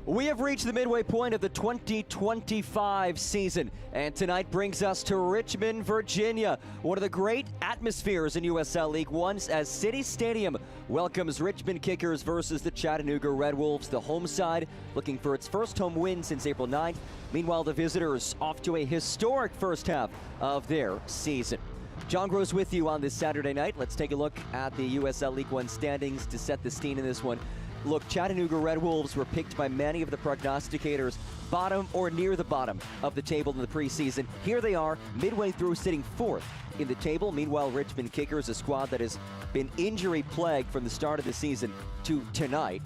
We have reached the midway point of the 2025 season, and tonight brings us to Richmond, Virginia. One of the great atmospheres in USL League One as City Stadium welcomes Richmond Kickers versus the Chattanooga Red Wolves. The home side looking for its first home win since April 9th. Meanwhile, the visitors off to a historic first half of their season. John Gross with you on this Saturday night. Let's take a look at the USL League One standings to set the scene in this one. Look, Chattanooga Red Wolves were picked by many of the prognosticators bottom or near the bottom of the table in the preseason. Here they are, midway through, sitting fourth in the table. Meanwhile, Richmond Kickers, a squad that has been injury-plagued from the start of the season to tonight,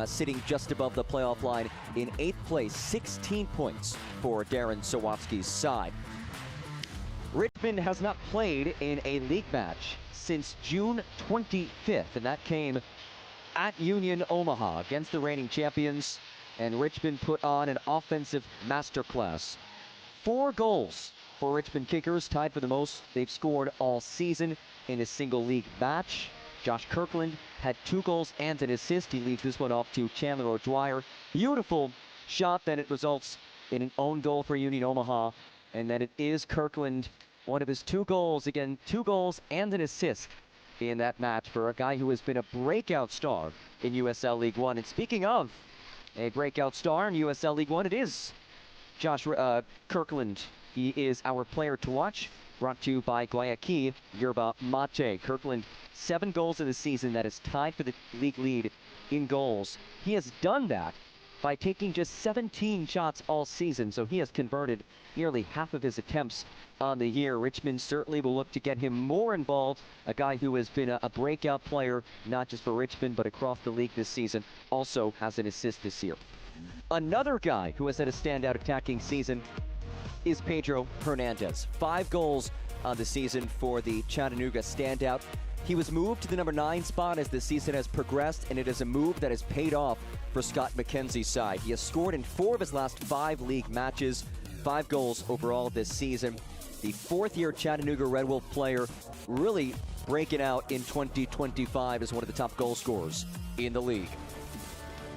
sitting just above the playoff line in 8th place, 16 points for Darren Sawatsky's side. Richmond has not played in a league match since June 25th, and that came at Union Omaha against the reigning champions, and Richmond put on an offensive masterclass. 4 goals for Richmond Kickers, tied for the most they've scored all season in a single league match. Josh Kirkland had 2 goals and an assist. He leaves this one off to Chandler O'Dwyer. Beautiful shot, then it results in an own goal for Union Omaha, and then it is Kirkland, one of his 2 goals, again 2 goals and an assist in that match for a guy who has been a breakout star in USL League One. And speaking of a breakout star in USL League One, it is Josh Kirkland. He is our player to watch, brought to you by Guayaquil Yerba Mate. Kirkland, 7 goals in the season. That is tied for the league lead in goals. He has done that by taking just 17 shots all season, so he has converted nearly half of his attempts on the year. Richmond certainly will look to get him more involved, a guy who has been a breakout player, not just for Richmond, but across the league this season, also has an assist this year. Another guy who has had a standout attacking season is Pedro Hernandez. 5 goals on the season for the Chattanooga standout. He was moved to the number 9 spot as the season has progressed, and it is a move that has paid off for Scott McKenzie's side. He has scored in 4 of his last 5 league matches, 5 goals overall this season. The 4th-year Chattanooga Red Wolf player really breaking out in 2025 as one of the top goal scorers in the league.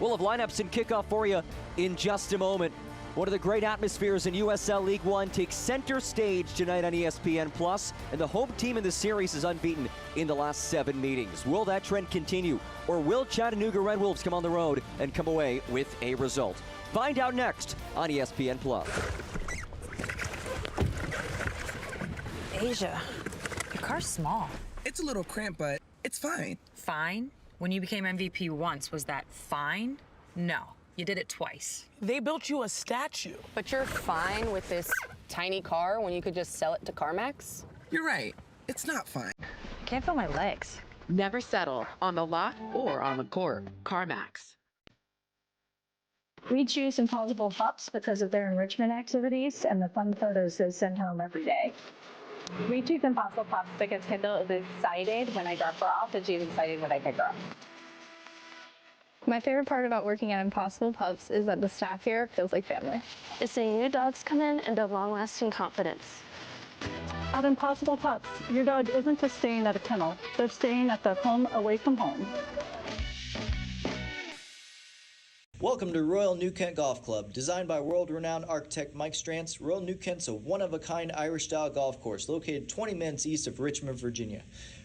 We'll have lineups and kickoff for you in just a moment. One of the great atmospheres in USL League One takes center stage tonight on ESPN+, and the home team in the series is unbeaten in the last 7 meetings. Will that trend continue, or will Chattanooga Red Wolves come on the road and come away with a result? Find out next on ESPN+. Asia, your car's small. It's a little cramped, but it's fine. Fine? When you became MVP once, was that fine? No. You did it twice. They built you a statue. But you're fine with this tiny car when you could just sell it to CarMax? You're right. It's not fine. I can't feel my legs. Never settle on the lot or on the court. CarMax. We choose Impossible Pups because of their enrichment activities and the fun photos they send home every day. We choose Impossible Pups because Kendall is excited when I drop her off and she's excited when I pick her up. My favorite part about working at Impossible Pups is that the staff here feels like family. It's seeing new dogs come in and build long-lasting confidence. At Impossible Pups, your dog isn't just staying at a kennel, they're staying at the home away from home. Welcome to Royal New Kent Golf Club. Designed by world-renowned architect Mike Strantz, Royal New Kent's a one-of-a-kind Irish-style golf course located 20 minutes east of Richmond, Virginia.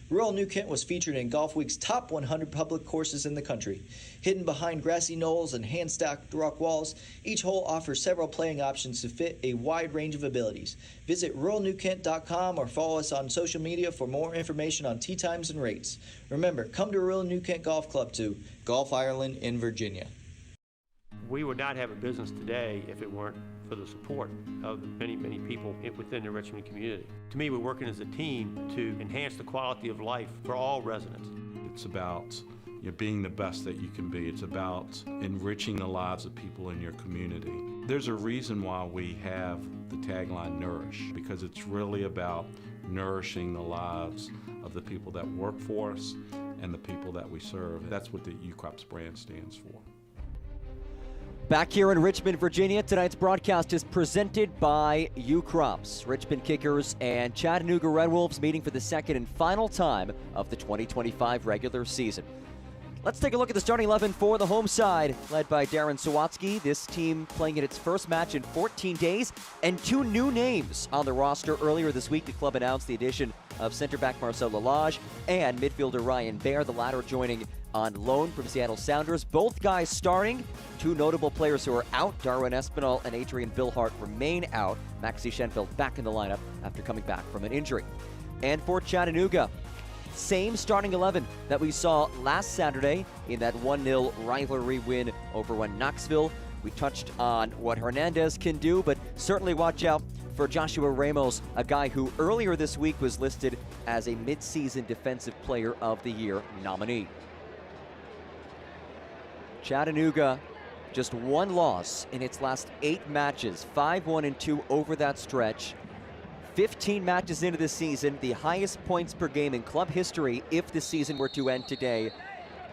Royal New Kent was featured in Golf Week's top 100 public courses in the country. Hidden behind grassy knolls and hand-stacked rock walls, each hole offers several playing options to fit a wide range of abilities. Visit royalnewkent.com or follow us on social media for more information on tee times and rates. Remember, come to Royal New Kent Golf Club to Golf Ireland in Virginia. We would not have a business today if it weren't for the support of many, many people within the Richmond community. To me, we're working as a team to enhance the quality of life for all residents. It's about being the best that you can be. It's about enriching the lives of people in your community. There's a reason why we have the tagline Nourish, because it's really about nourishing the lives of the people that work for us and the people that we serve. That's what the UCrops brand stands for. Back here in Richmond, Virginia, tonight's broadcast is presented by UCrops. Richmond Kickers and Chattanooga Red Wolves meeting for the second and final time of the 2025 regular season. Let's take a look at the starting 11 for the home side, led by Darren Sawatsky. This team playing in its first match in 14 days, and 2 new names on the roster. Earlier this week, the club announced the addition of center back Marcel Lalage and midfielder Ryan Baer, the latter joining on loan from Seattle Sounders. Both guys starting. 2 notable players who are out, Darwin Espinal and Adrian Billhart, remain out. Maxi Schenfeld back in the lineup after coming back from an injury. And for Chattanooga, same starting 11 that we saw last Saturday in that 1-0 rivalry win over Knoxville. We touched on what Hernandez can do, but certainly watch out for Joshua Ramos, a guy who earlier this week was listed as a mid-season Defensive Player of the Year nominee. Chattanooga, just 1 loss in its last 8 matches, 5-1-2 over that stretch. 15 matches into the season, the highest points per game in club history if the season were to end today.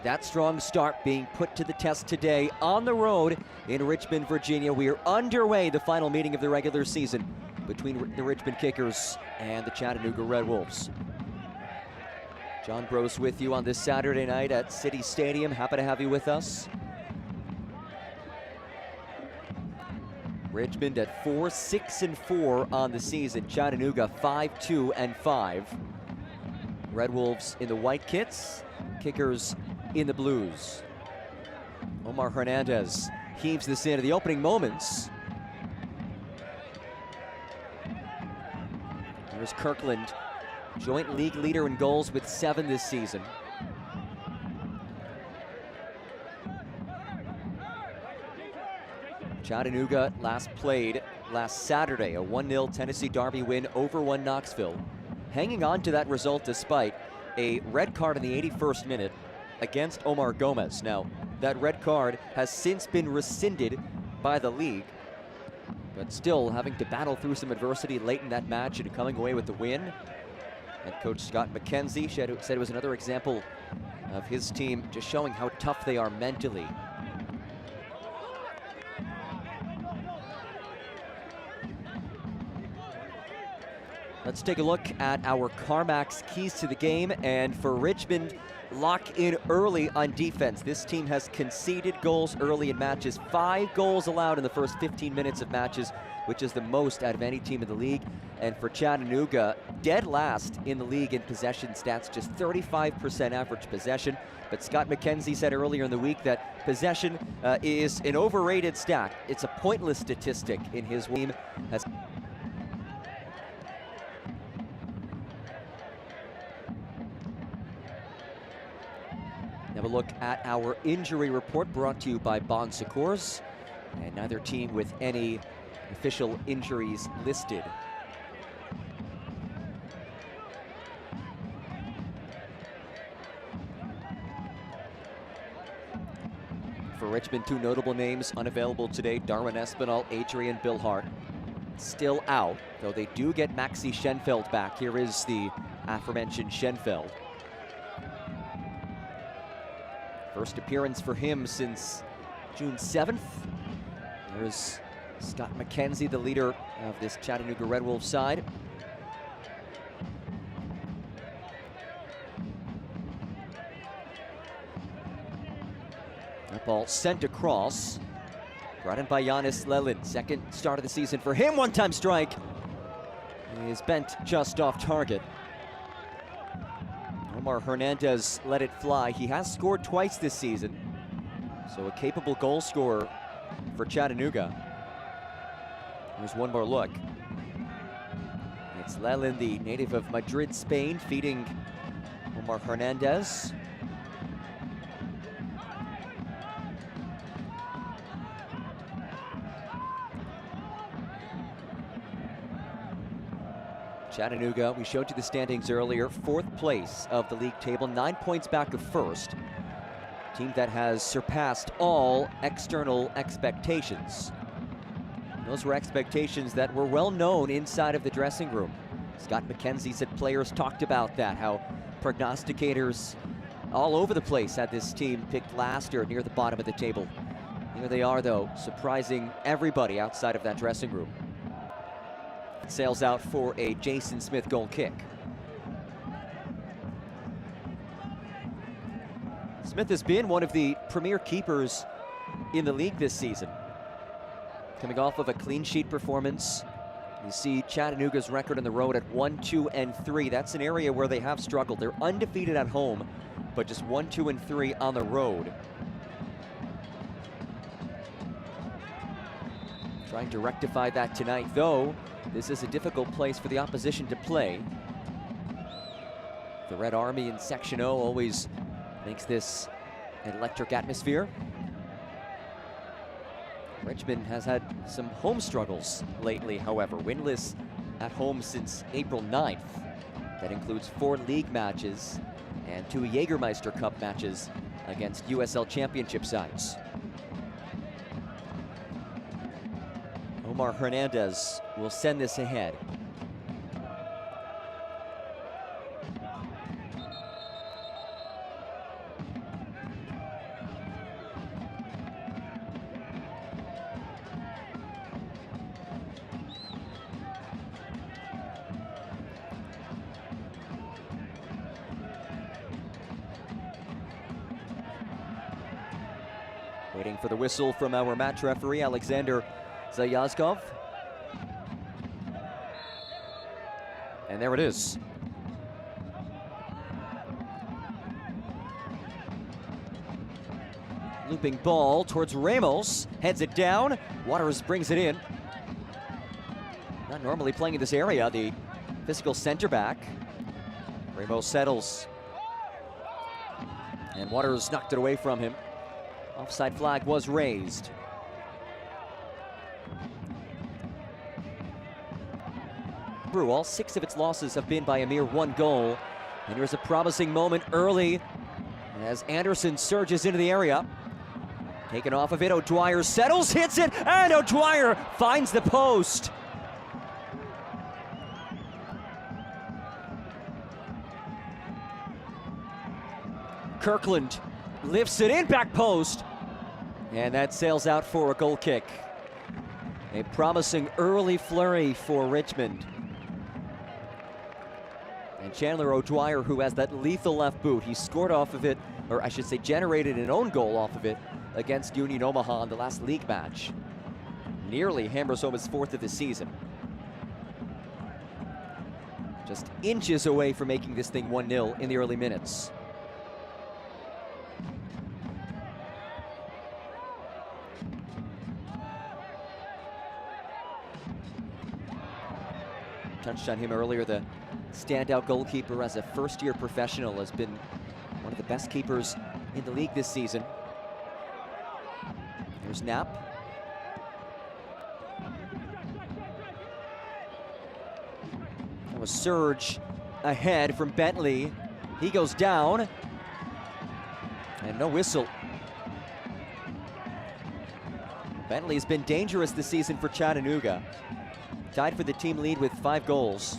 That strong start being put to the test today on the road in Richmond, Virginia. We are underway, the final meeting of the regular season between the Richmond Kickers and the Chattanooga Red Wolves. John Gross with you on this Saturday night at City Stadium. Happy to have you with us. Richmond at 4-6-4 on the season. Chattanooga 5-2-5. Red Wolves in the white kits, Kickers in the blues. Omar Hernandez heaves this into the opening moments. There's Kirkland, joint league leader in goals with 7 this season. Chattanooga last played last Saturday, a 1-0 Tennessee Derby win over Knoxville. Hanging on to that result despite a red card in the 81st minute against Omar Gomez. Now, that red card has since been rescinded by the league, but still having to battle through some adversity late in that match and coming away with the win. Head coach Scott McKenzie said it was another example of his team just showing how tough they are mentally. Let's take a look at our CarMax keys to the game, and for Richmond, lock in early on defense. This team has conceded goals early in matches. 5 goals allowed in the first 15 minutes of matches, which is the most out of any team in the league. And for Chattanooga, dead last in the league in possession stats, just 35% average possession. But Scott McKenzie said earlier in the week that possession is an overrated stat. It's a pointless statistic in his team. Have a look at our injury report brought to you by Bon Secours, and neither team with any official injuries listed. For Richmond, 2 notable names unavailable today, Darwin Espinal, Adrian Billhart, still out, though they do get Maxi Schenfeld back. Here is the aforementioned Schenfeld. First appearance for him since June 7th. There's Scott McKenzie, the leader of this Chattanooga Red Wolves side. That ball sent across. Brought in by Giannis Lelin. Second start of the season for him. One-time strike. He is bent just off target. Omar Hernandez let it fly. He has scored twice this season, so a capable goal scorer for Chattanooga. Here's one more look. It's Lelin, the native of Madrid, Spain, feeding Omar Hernandez. Chattanooga, we showed you the standings earlier, 4th place of the league table, 9 points back of first. Team that has surpassed all external expectations. And those were expectations that were well known inside of the dressing room. Scott McKenzie said players talked about that, how prognosticators all over the place had this team picked last or near the bottom of the table. Here they are, though, surprising everybody outside of that dressing room. Sails out for a Jason Smith goal kick. Smith has been one of the premier keepers in the league this season. Coming off of a clean sheet performance. You see Chattanooga's record on the road at 1-2-3. That's an area where they have struggled. They're undefeated at home, but just 1-2-3 on the road. Trying to rectify that tonight, though. This is a difficult place for the opposition to play. The Red Army in Section O always makes this an electric atmosphere. Richmond has had some home struggles lately, however. Winless at home since April 9th. That includes 4 league matches and 2 Jägermeister Cup matches against USL Championship sides. Omar Hernandez will send this ahead. Waiting for the whistle from our match referee, Alexander Zayazkov. And there it is. Looping ball towards Ramos, heads it down. Waters brings it in. Not normally playing in this area, the physical center back. Ramos settles. And Waters knocked it away from him. Offside flag was raised. All 6 of its losses have been by a mere 1 goal. And here's a promising moment early as Anderson surges into the area. Taken off of it, O'Dwyer settles, hits it, and O'Dwyer finds the post. Kirkland lifts it in, back post, and that sails out for a goal kick. A promising early flurry for Richmond. And Chandler O'Dwyer, who has that lethal left boot, he scored off of it, or I should say generated an own goal off of it against Union Omaha in the last league match. Nearly hammers home his 4th of the season. Just inches away from making this thing 1-0 in the early minutes. Touched on him earlier, the standout goalkeeper as a first-year professional, has been one of the best keepers in the league this season. Here's Knapp. That was surge ahead from Bentley. He goes down. And no whistle. Bentley's been dangerous this season for Chattanooga. Tied for the team lead with 5 goals.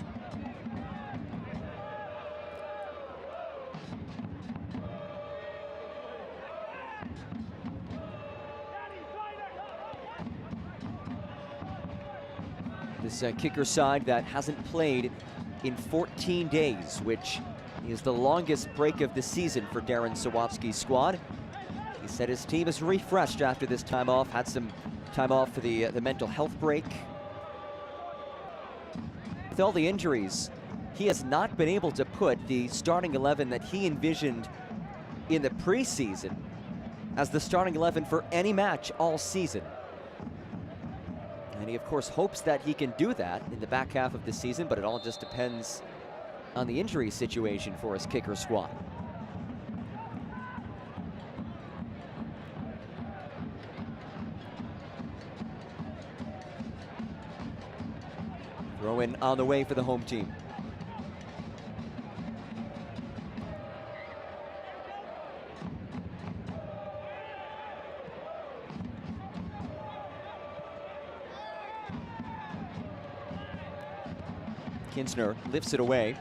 This kicker side that hasn't played in 14 days, which is the longest break of the season for Darren Sawatsky's squad. He said his team is refreshed after this time off, had some time off for the mental health break. With all the injuries, he has not been able to put the starting 11 that he envisioned in the preseason as the starting 11 for any match all season. And he, of course, hopes that he can do that in the back half of the season, but it all just depends on the injury situation for his kicker squad. Throw in on the way for the home team. Kinsner lifts it away.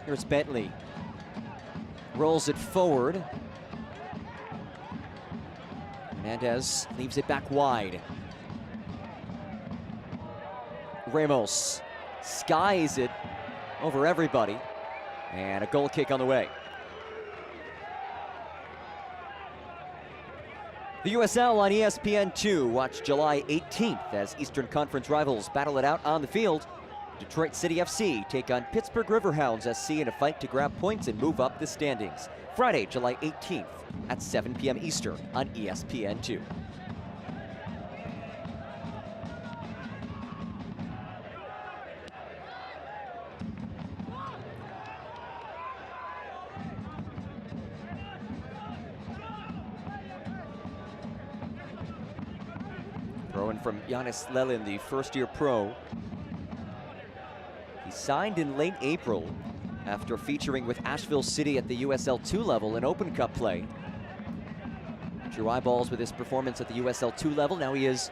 Here's Bentley. Rolls it forward. Hernandez leaves it back wide. Ramos skies it over everybody. And a goal kick on the way. The USL on ESPN2. Watch July 18th as Eastern Conference rivals battle it out on the field. Detroit City FC take on Pittsburgh Riverhounds SC in a fight to grab points and move up the standings. Friday, July 18th at 7 p.m. Eastern on ESPN2. Throw-in from Giannis Lelin, the first-year pro. He signed in late April after featuring with Asheville City at the USL 2 level in Open Cup play. Drew eyeballs with his performance at the USL 2 level. Now he is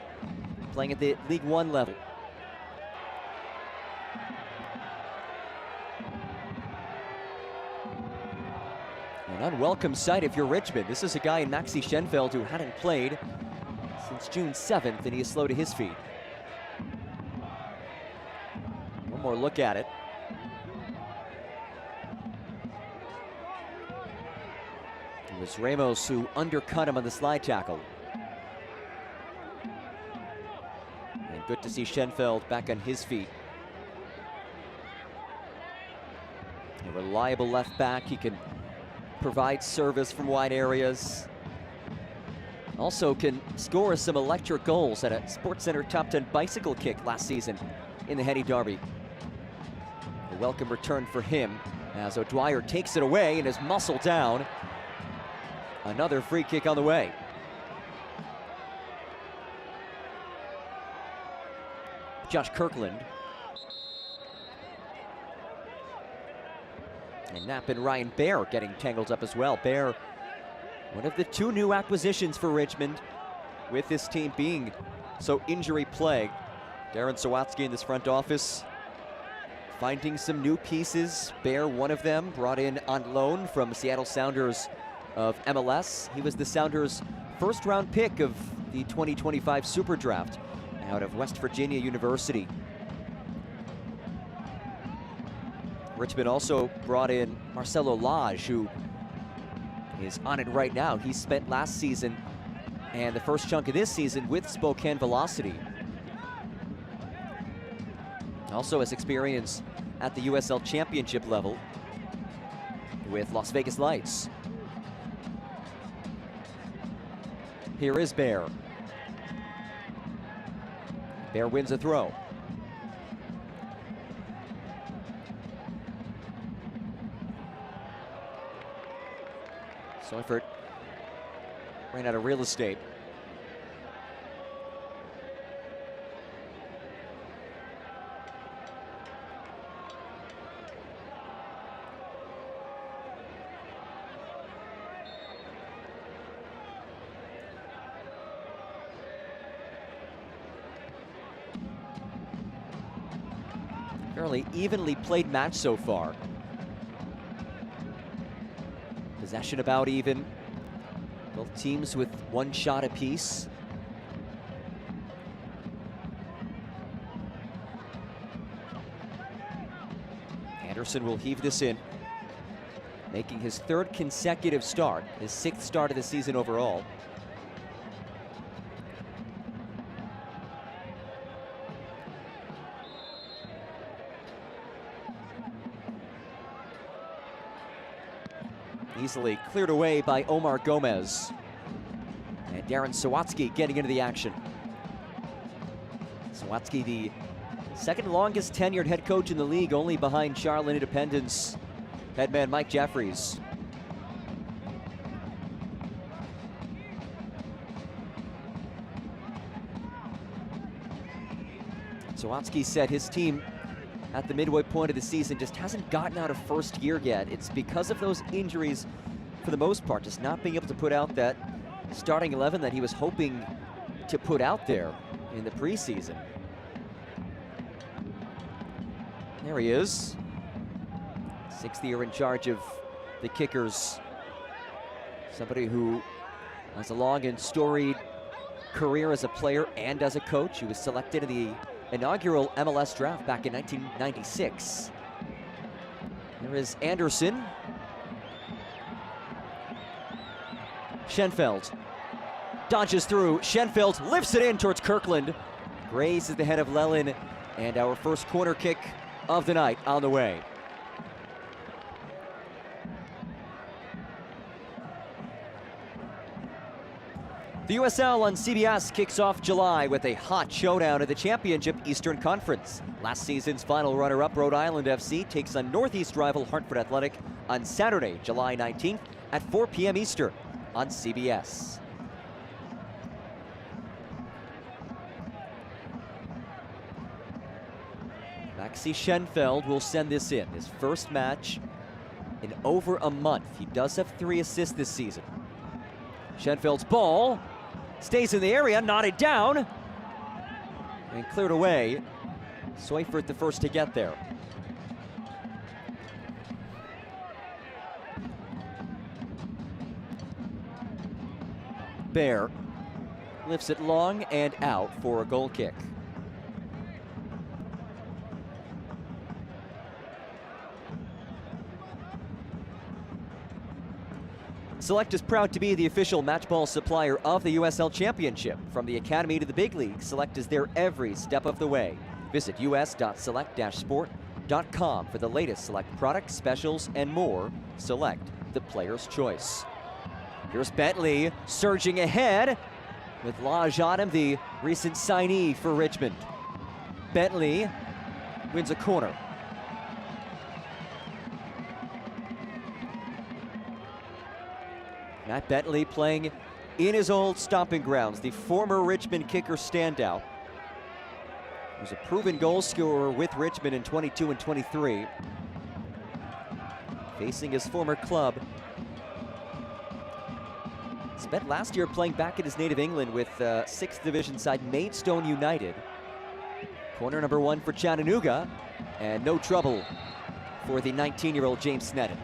playing at the League One level. An unwelcome sight if you're Richmond. This is a guy in Maxi Schenfeld who hadn't played since June 7th, and he is slow to his feet. One more look at it. It was Ramos who undercut him on the slide tackle. And good to see Schenfeld back on his feet. A reliable left back. He can provide service from wide areas. Also can score some electric goals at a SportsCenter Top 10 bicycle kick last season in the Henny Derby. A welcome return for him as O'Dwyer takes it away and is muscled down. Another free kick on the way. Josh Kirkland. And Knapp and Ryan Baer getting tangled up as well. Baer, one of the two new acquisitions for Richmond, with this team being so injury-plagued. Darren Sawatsky in this front office finding some new pieces. Baer, one of them, brought in on loan from Seattle Sounders of MLS. He was the Sounders' first-round pick of the 2025 Super Draft out of West Virginia University. Richmond also brought in Marcelo Lage, who is on it right now. He spent last season and the first chunk of this season with Spokane Velocity. Also has experience at the USL Championship level with Las Vegas Lights. Here is Baer. Baer wins a throw. Seifert ran out of real estate. Fairly evenly played match so far. Possession about even. Both teams with one shot apiece. Anderson will heave this in, making his third consecutive start, his sixth start of the season overall. Easily cleared away by Omar Gomez. And Darren Sawatsky getting into the action. Sawatsky, the second longest tenured head coach in the league, only behind Charlotte Independence headman Mike Jeffries. Sawatsky said his team at the midway point of the season just hasn't gotten out of first gear yet. It's because of those injuries for the most part, just not being able to put out that starting 11 that he was hoping to put out there in the preseason. There he is. Sixth year in charge of the Kickers. Somebody who has a long and storied career as a player and as a coach. He was selected in the inaugural MLS draft back in 1996. There is Anderson. Schenfeld. dodges through. Schenfeld lifts it in towards Kirkland. Grazes the head of Lelin, and our first corner kick of the night on the way. The USL on CBS kicks off July with a hot showdown at the Championship Eastern Conference. Last season's final runner-up Rhode Island FC takes on Northeast rival Hartford Athletic on Saturday, July 19th at 4 p.m. Eastern on CBS. Maxi Schenfeld will send this in, his first match in over a month. He does have 3 assists this season. Schenfeld's ball stays in the area, knotted down, and cleared away. Seufert the first to get there. Bear lifts it long and out for a goal kick. Select is proud to be the official match ball supplier of the USL Championship. From the Academy to the big league, Select is there every step of the way. Visit us.select-sport.com for the latest Select products, specials, and more. Select, the player's choice. Here's Bentley surging ahead with Laj on him, the recent signee for Richmond. Bentley wins a corner. Matt Bentley playing in his old stomping grounds, the former Richmond kicker standout. He was a proven goal scorer with Richmond in 22 and 23. Facing his former club. Spent last year playing back in his native England with 6th division side Maidstone United. Corner number 1 for Chattanooga, and no trouble for the 19-year-old James Sneddon.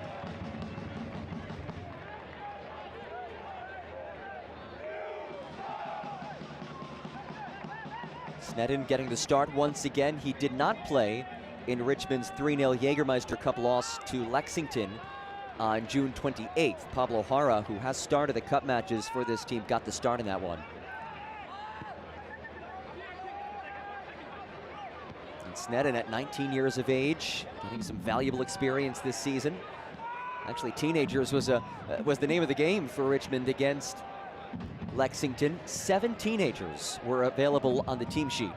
Sneddon getting the start once again. He did not play in Richmond's 3-0 Jägermeister Cup loss to Lexington on June 28th. Pablo Jara, who has started the cup matches for this team, got the start in that one. And Sneddon at 19 years of age, getting some valuable experience this season. Actually, teenagers was the name of the game for Richmond against Lexington. 7 teenagers were available on the team sheet.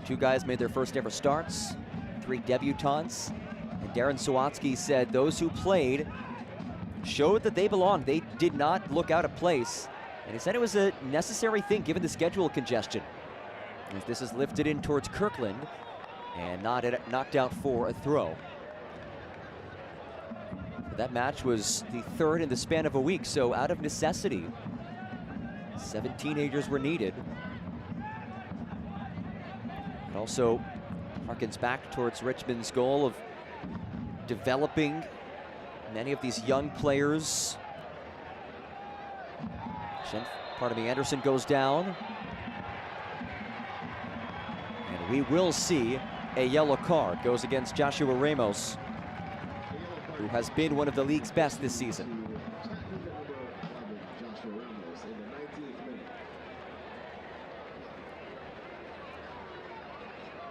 2 guys made their first ever starts, 3 debutants. And Darren Sawatsky said those who played showed that they belonged. They did not look out of place. And he said it was a necessary thing given the schedule congestion. As this is lifted in towards Kirkland and knocked out for a throw. That match was the 3rd in the span of a week, so out of necessity, 7 teenagers were needed. It also harkens back towards Richmond's goal of developing many of these young players. Anderson goes down. And we will see a yellow card. Goes against Joshua Ramos, who has been one of the league's best this season.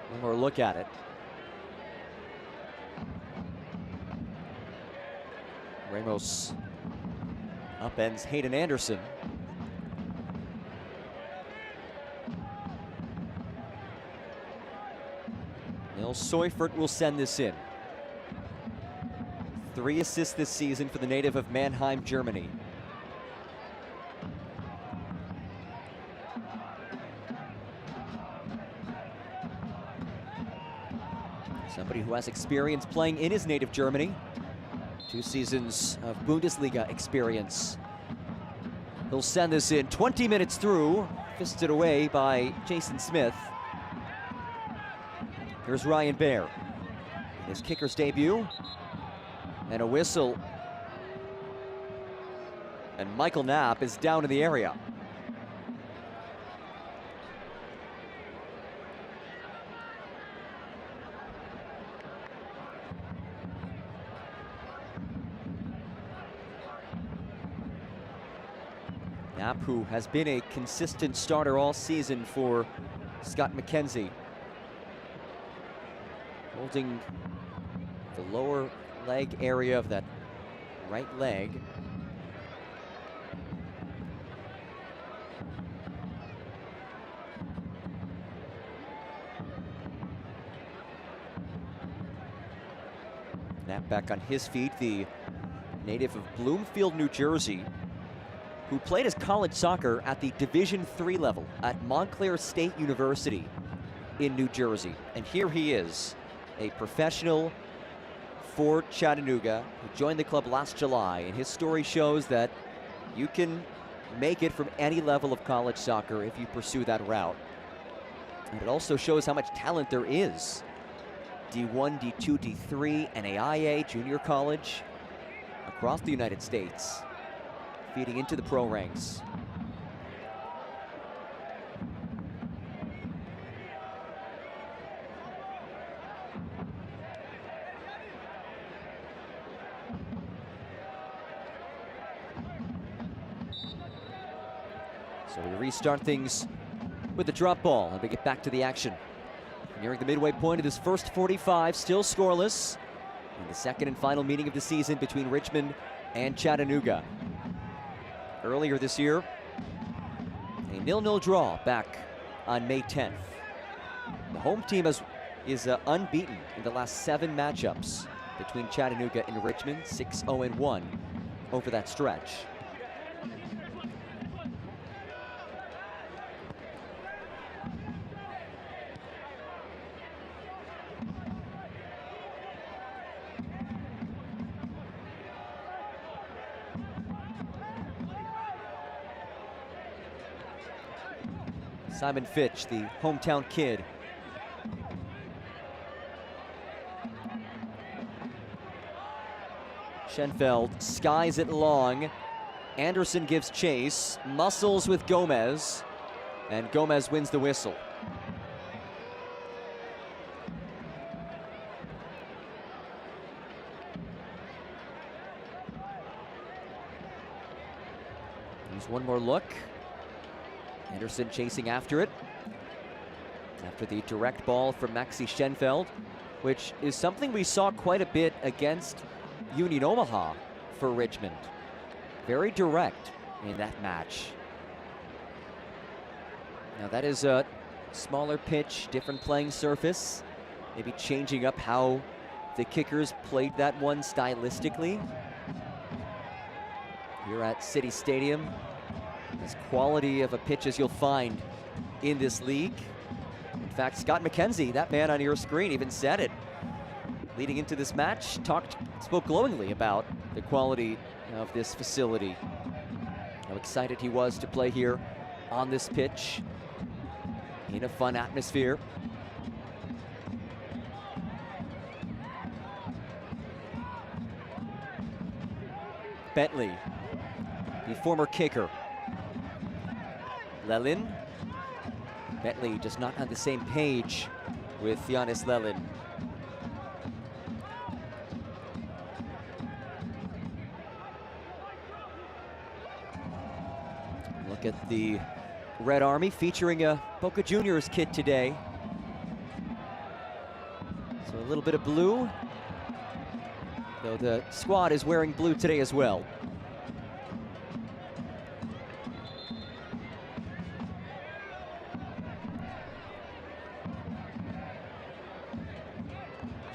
One more look at it. Ramos upends Hayden Anderson. Neil Seufert will send this in. 3 assists this season for the native of Mannheim, Germany. Somebody who has experience playing in his native Germany. 2 seasons of Bundesliga experience. He'll send this in 20 minutes through, fisted away by Jason Smith. Here's Ryan Baer, his kicker's debut. And a whistle. And Michael Knapp is down in the area. Knapp, who has been a consistent starter all season for Scott McKenzie. Holding the lower leg area of that right leg. Knapp back on his feet, the native of Bloomfield, New Jersey, who played his college soccer at the Division III level at Montclair State University in New Jersey. And here he is, a professional for Chattanooga, who joined the club last July. And his story shows that you can make it from any level of college soccer if you pursue that route. And it also shows how much talent there is. D1, D2, D3, NAIA, junior college, across the United States, feeding into the pro ranks. So we restart things with the drop ball, and we get back to the action. Nearing the midway point of this first 45, still scoreless in the second and final meeting of the season between Richmond and Chattanooga. Earlier this year, a 0-0 draw back on May 10th. The home team is unbeaten in the last 7 matchups between Chattanooga and Richmond, 6-0-1 over that stretch. Simon Fitch, the hometown kid. Schenfeld skies it long. Anderson gives chase, muscles with Gomez, and Gomez wins the whistle. Here's one more look. Anderson chasing after it. After the direct ball from Maxi Schenfeld, which is something we saw quite a bit against Union Omaha for Richmond. Very direct in that match. Now that is a smaller pitch, different playing surface. Maybe changing up how the kickers played that one stylistically. Here at City Stadium, as quality of a pitch as you'll find in this league. In fact, Scott McKenzie, that man on your screen, even said it leading into this match, spoke glowingly about the quality of this facility. How excited he was to play here on this pitch in a fun atmosphere. Bentley, the former kicker. Lelin. Bentley just not on the same page with Giannis Lelin. Look at the Red Army featuring a Boca Juniors kit today. So a little bit of blue, though the squad is wearing blue today as well.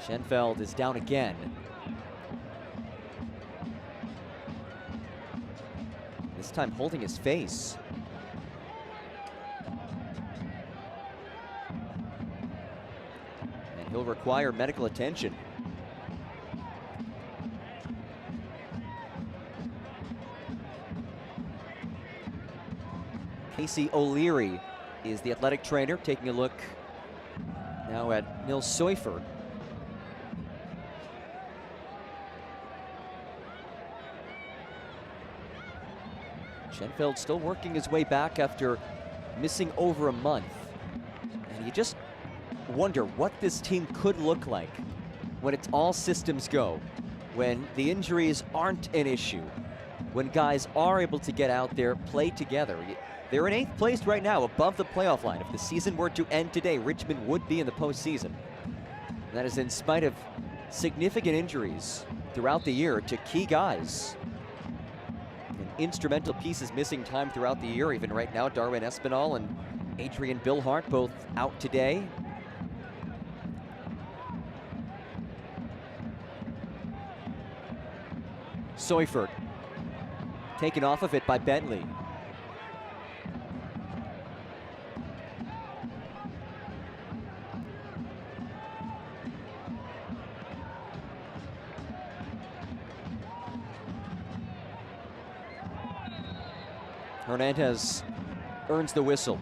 Schenfeld is down again. This time holding his face. And he'll require medical attention. Casey O'Leary is the athletic trainer, taking a look now at Nils Seufert. Schenfeld still working his way back after missing over a month. And you just wonder what this team could look like when it's all systems go, when the injuries aren't an issue, when guys are able to get out there, play together. They're in 8th place right now, above the playoff line. If the season were to end today, Richmond would be in the postseason. And that is in spite of significant injuries throughout the year to key guys. And instrumental pieces missing time throughout the year. Even right now, Darwin Espinal and Adrian Billhart both out today. Soyford taken off of it by Bentley. Hernandez earns the whistle.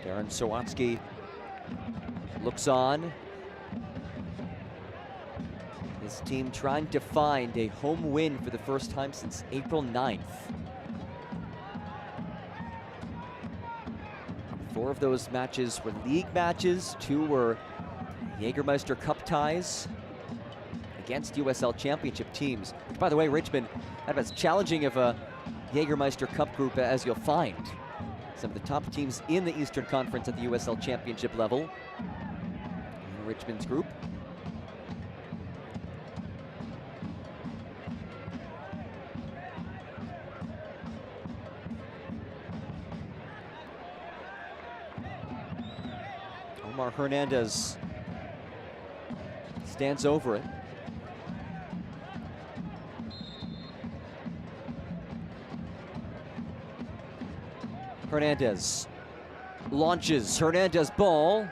Darren Sawatsky looks on. His team trying to find a home win for the first time since April 9th. 4 of those matches were league matches. 2 were Jägermeister Cup ties against USL Championship teams. Which, by the way, Richmond had as challenging of a Jägermeister Cup group as you'll find. Some of the top teams in the Eastern Conference at the USL Championship level in Richmond's group. Omar Hernandez stands over it. Hernandez launches. Hernandez ball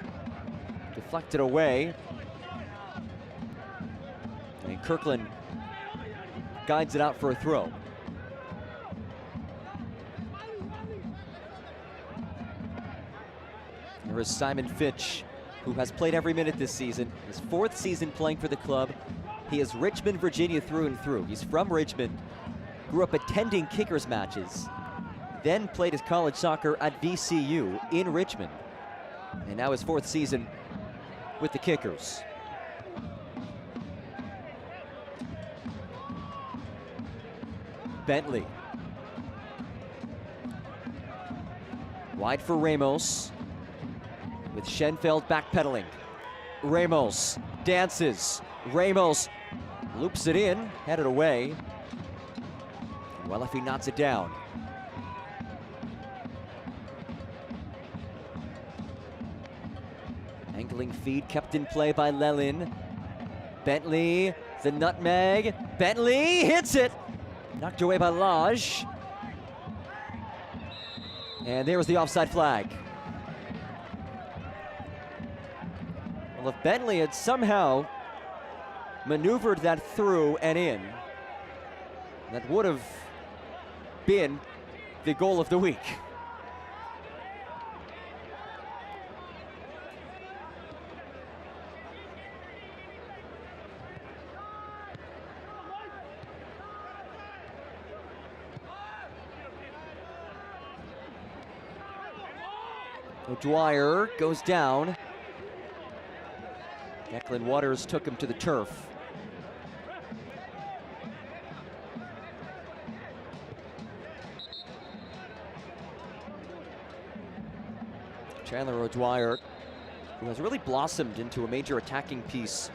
deflected away. And Kirkland guides it out for a throw. Here is Simon Fitch, who has played every minute this season. His 4th season playing for the club. He is Richmond, Virginia through and through. He's from Richmond, grew up attending kickers matches, then played his college soccer at VCU in Richmond. And now his 4th season with the Kickers. Bentley. Wide for Ramos, with Schenfeld backpedaling. Ramos dances. Ramos loops it in, headed away. Well, if he knocks it down. Angling feed kept in play by Lelin. Bentley, the nutmeg. Bentley hits it. Knocked away by Lodge. And there was the offside flag. Well, if Bentley had somehow maneuvered that through and in, that would have been the goal of the week. O'Dwyer goes down. Declan Waters took him to the turf. Chandler O'Dwyer, who has really blossomed into a major attacking piece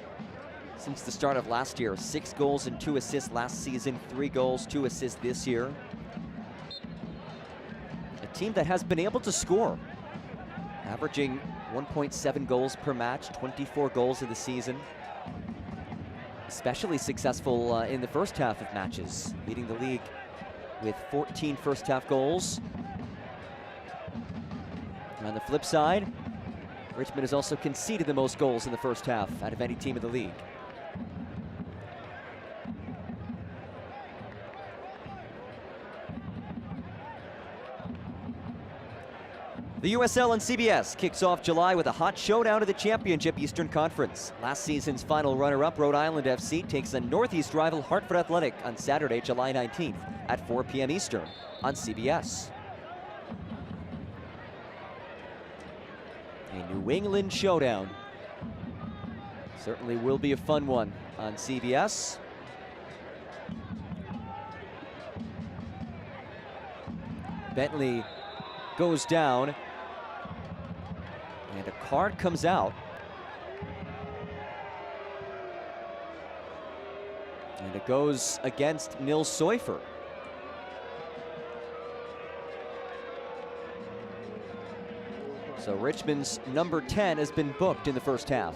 since the start of last year. 6 goals and 2 assists last season, 3 goals, 2 assists this year. A team that has been able to score, averaging 1.7 goals per match, 24 goals in the season. Especially successful in the first half of matches, leading the league with 14 first half goals. And on the flip side, Richmond has also conceded the most goals in the first half out of any team in the league. The USL and CBS kicks off July with a hot showdown of the championship Eastern Conference. Last season's final runner-up, Rhode Island FC, takes on Northeast rival Hartford Athletic on Saturday, July 19th at 4 p.m. Eastern on CBS. A New England showdown. Certainly will be a fun one on CBS. Bentley goes down, and a card comes out. And it goes against Nils Seufer. So Richmond's number 10 has been booked in the first half.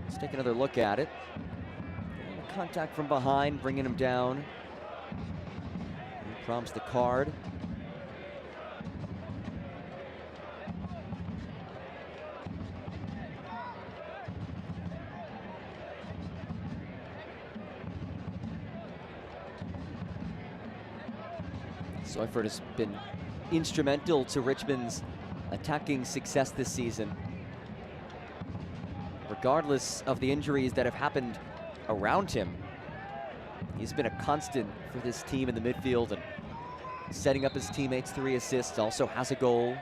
Let's take another look at it. Contact from behind, bringing him down. He prompts the card. Seufert has been instrumental to Richmond's attacking success this season. Regardless of the injuries that have happened around him, he's been a constant for this team in the midfield and setting up his teammates. 3 assists, also has a goal.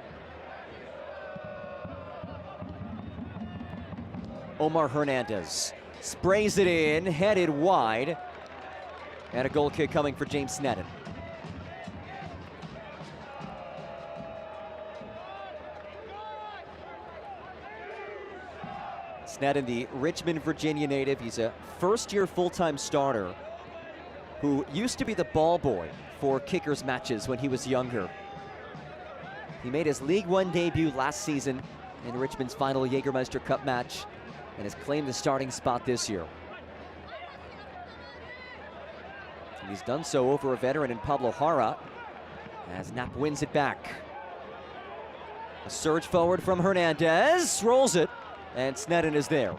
Omar Hernandez sprays it in, headed wide, and a goal kick coming for James Sneddon. Sneddon, the Richmond, Virginia native. He's a first-year full-time starter who used to be the ball boy for kickers matches when he was younger. He made his League One debut last season in Richmond's final Jägermeister Cup match and has claimed the starting spot this year. And he's done so over a veteran in Pablo Jara as Knapp wins it back. A surge forward from Hernandez, rolls it, and Sneddon is there.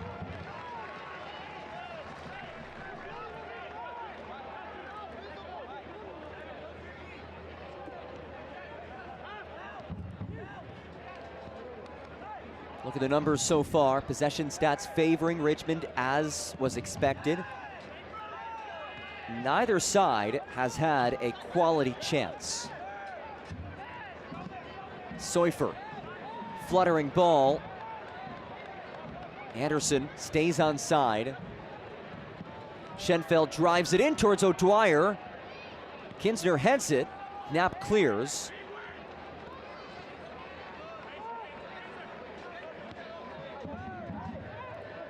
Look at the numbers so far. Possession stats favoring Richmond as was expected. Neither side has had a quality chance. Seufer, fluttering ball. Anderson stays on side. Schenfeld drives it in towards O'Dwyer. Kinsner heads it. Knapp clears.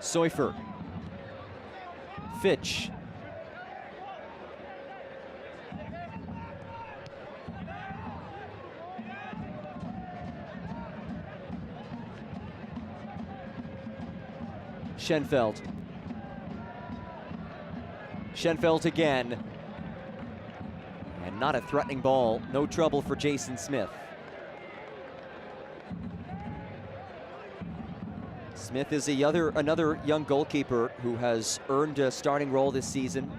Seufer. Fitch. Schenfeld. Schenfeld again. And not a threatening ball. No trouble for Jason Smith. Smith is another young goalkeeper who has earned a starting role this season.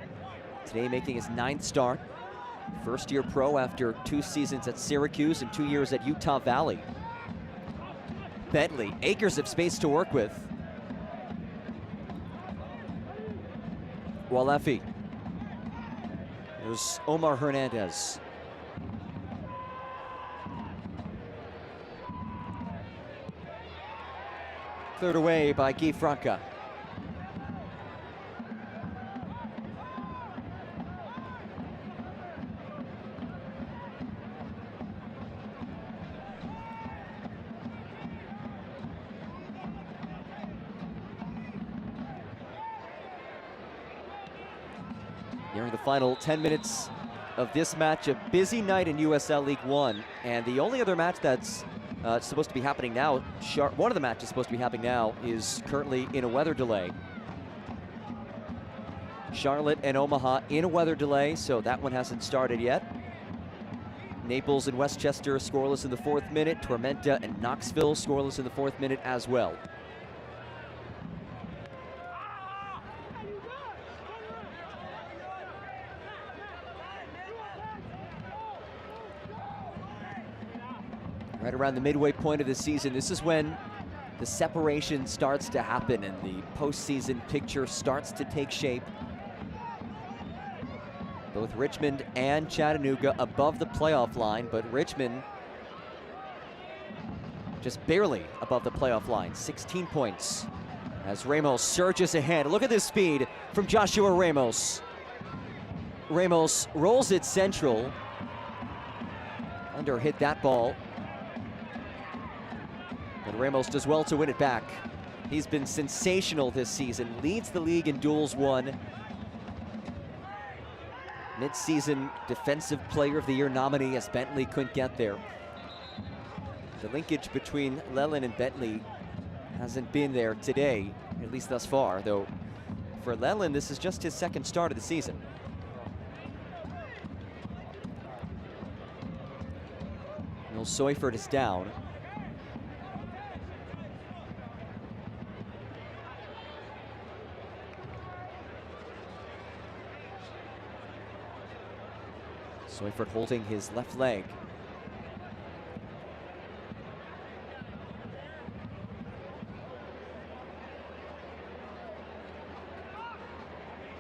Today making his 9th start. First-year pro after 2 seasons at Syracuse and 2 years at Utah Valley. Bentley, acres of space to work with. Walefi. There's Omar Hernandez. Cleared away by Guy Franca. During the final 10 minutes of this match, a busy night in USL League One, and the only other match that's supposed to be happening now, one of the matches supposed to be happening now, is currently in a weather delay. Charlotte and Omaha in a weather delay, so that one hasn't started yet. Naples and Westchester scoreless in the 4th minute. Tormenta and Knoxville scoreless in the 4th minute as well. Right around the midway point of the season, this is when the separation starts to happen and the postseason picture starts to take shape. Both Richmond and Chattanooga above the playoff line, but Richmond just barely above the playoff line. 16 points as Ramos surges ahead. Look at this speed from Joshua Ramos. Ramos rolls it central. Under hit that ball. But Ramos does well to win it back. He's been sensational this season. Leads the league in duels won. Mid-season Defensive Player of the Year nominee as Bentley couldn't get there. The linkage between Lelin and Bentley hasn't been there today, at least thus far, though for Lelin, this is just his second start of the season. Nils Seufert is down. Seufert holding his left leg.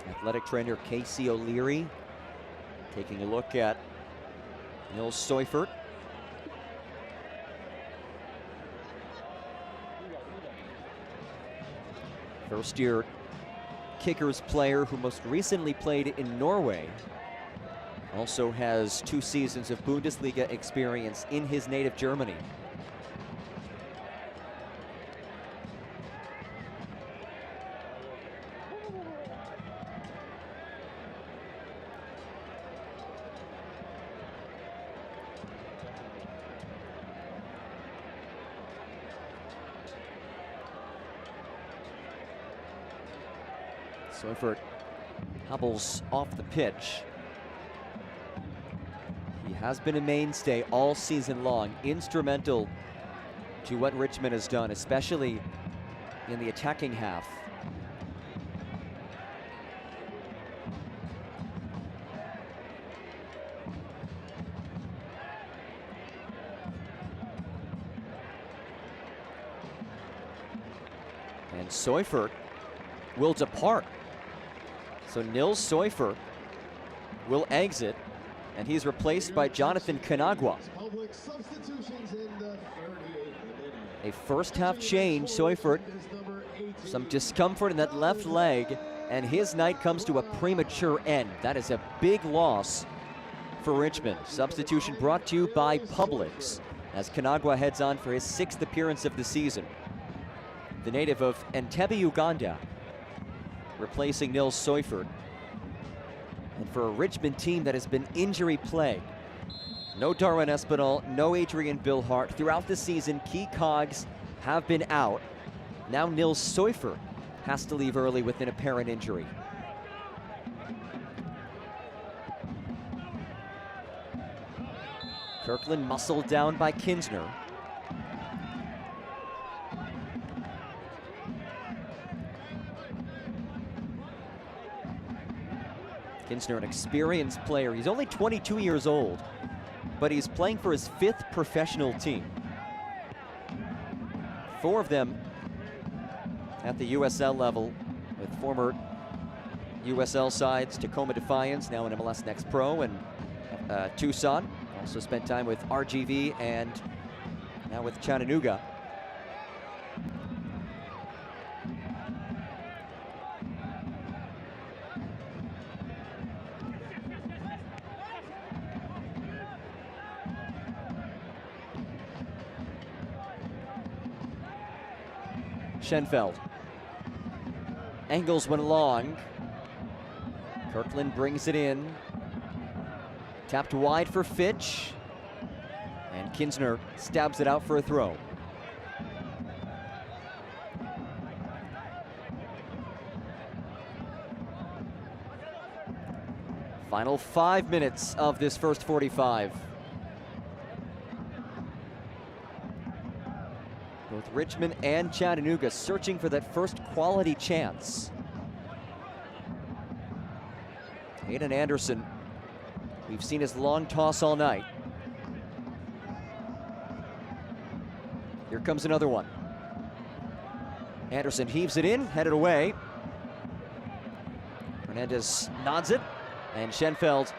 Athletic trainer Casey O'Leary taking a look at Nils Seufert. First-year kickers player who most recently played in Norway. Also has 2 seasons of Bundesliga experience in his native Germany. Seufert hobbles off the pitch. He has been a mainstay all season long, instrumental to what Richmond has done, especially in the attacking half. And Seufert will depart. So Nils Seufert will exit, and he's replaced by Jonathan Kanagwa. A first half change. Seufert, some discomfort in that left leg, and his night comes to a premature end. That is a big loss for Richmond. Substitution brought to you by Publix as Kanagwa heads on for his 6th appearance of the season. The native of Entebbe, Uganda, replacing Nils Seufert. And for a Richmond team that has been injury-plagued, no Darwin Espinal, no Adrian Billhart. Throughout the season, key cogs have been out. Now Nils Seufert has to leave early with an apparent injury. Kirkland muscled down by Kinsner. Kinsner, an experienced player. He's only 22 years old, but he's playing for his 5th professional team. 4 of them at the USL level, with former USL sides Tacoma Defiance, now in MLS Next Pro, and Tucson. Also spent time with RGV and now with Chattanooga. Schenfeld angles one long. Kirkland brings it in. Tapped wide for Fitch. And Kinsner stabs it out for a throw. Final 5 minutes of this first 45. Both Richmond and Chattanooga searching for that first quality chance. Hayden Anderson, we've seen his long toss all night. Here comes another one. Anderson heaves it in, headed away. Hernandez nods it, And Schenfeld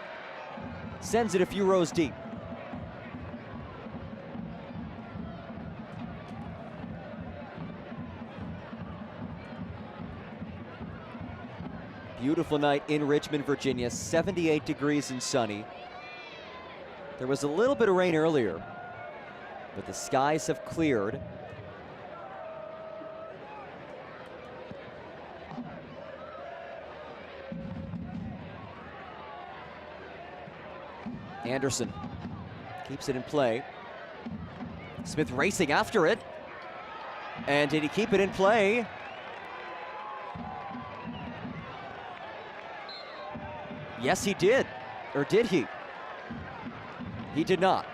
sends it a few rows deep. Beautiful night in Richmond, Virginia, 78 degrees and sunny. There was a little bit of rain earlier, but the skies have cleared. Anderson keeps it in play. Smith racing after it. And did he keep it in play? Yes, he did. Or did he? He did not.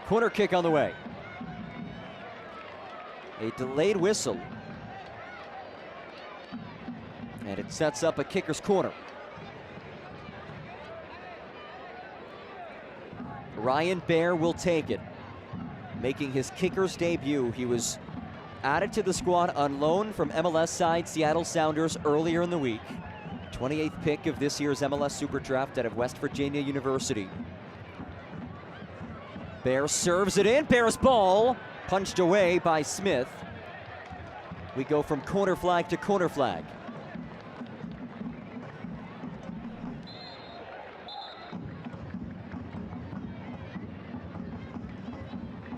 Corner kick on the way. A delayed whistle. And it sets up a kicker's corner. Ryan Baer will take it. Making his kicker's debut. He was added to the squad on loan from MLS side Seattle Sounders earlier in the week. 28th pick of this year's MLS Super Draft out of West Virginia University. Baer serves it in. Baer's ball punched away by Smith. We go from corner flag to corner flag.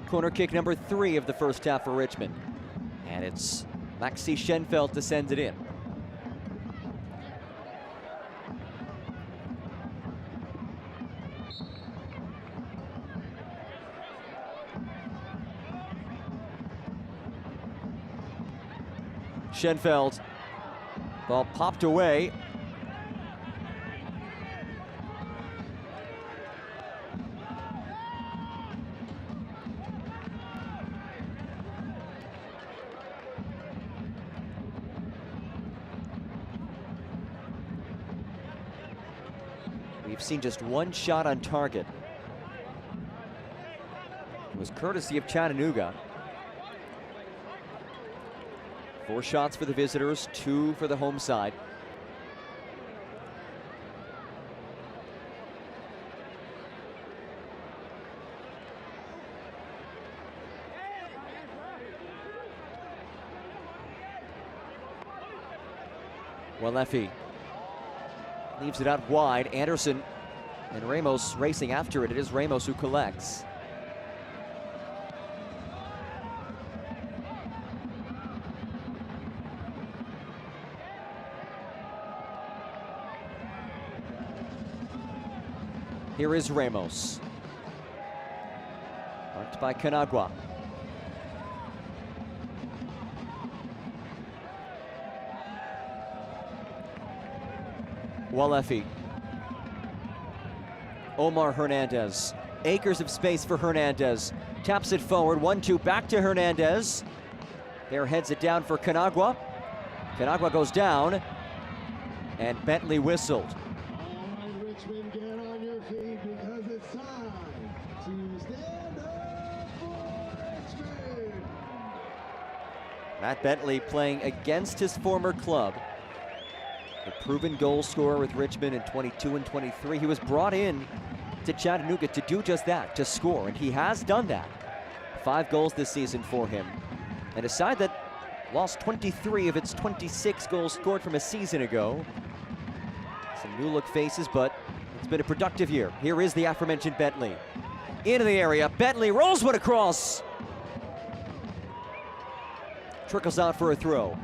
Corner kick number 3 of the first half for Richmond. And it's Maxi Schenfeld to send it in. Schenfeld, ball popped away. We've seen just one shot on target. It was courtesy of Chattanooga. 4 shots for the visitors, 2 for the home side. Walefi leaves it out wide. Anderson and Ramos racing after it. It is Ramos who collects. Here is Ramos. Marked by Canagua. Walefi. Omar Hernandez. Acres of space for Hernandez. Taps it forward. 1-2 back to Hernandez. There heads it down for Canagua. Canagua goes down. And Bentley whistled. Richmond, get on your feet because it's time to stand up for Richmond. Matt Bentley playing against his former club. A proven goal scorer with Richmond in 22 and 23. He was brought in to Chattanooga to do just that, to score, and he has done that. 5 goals this season for him. And a side that lost 23 of its 26 goals scored from a season ago. Some new look faces, but it's been a productive year. Here is the aforementioned Bentley. Into the area, Bentley rolls one across. Trickles out for a throw.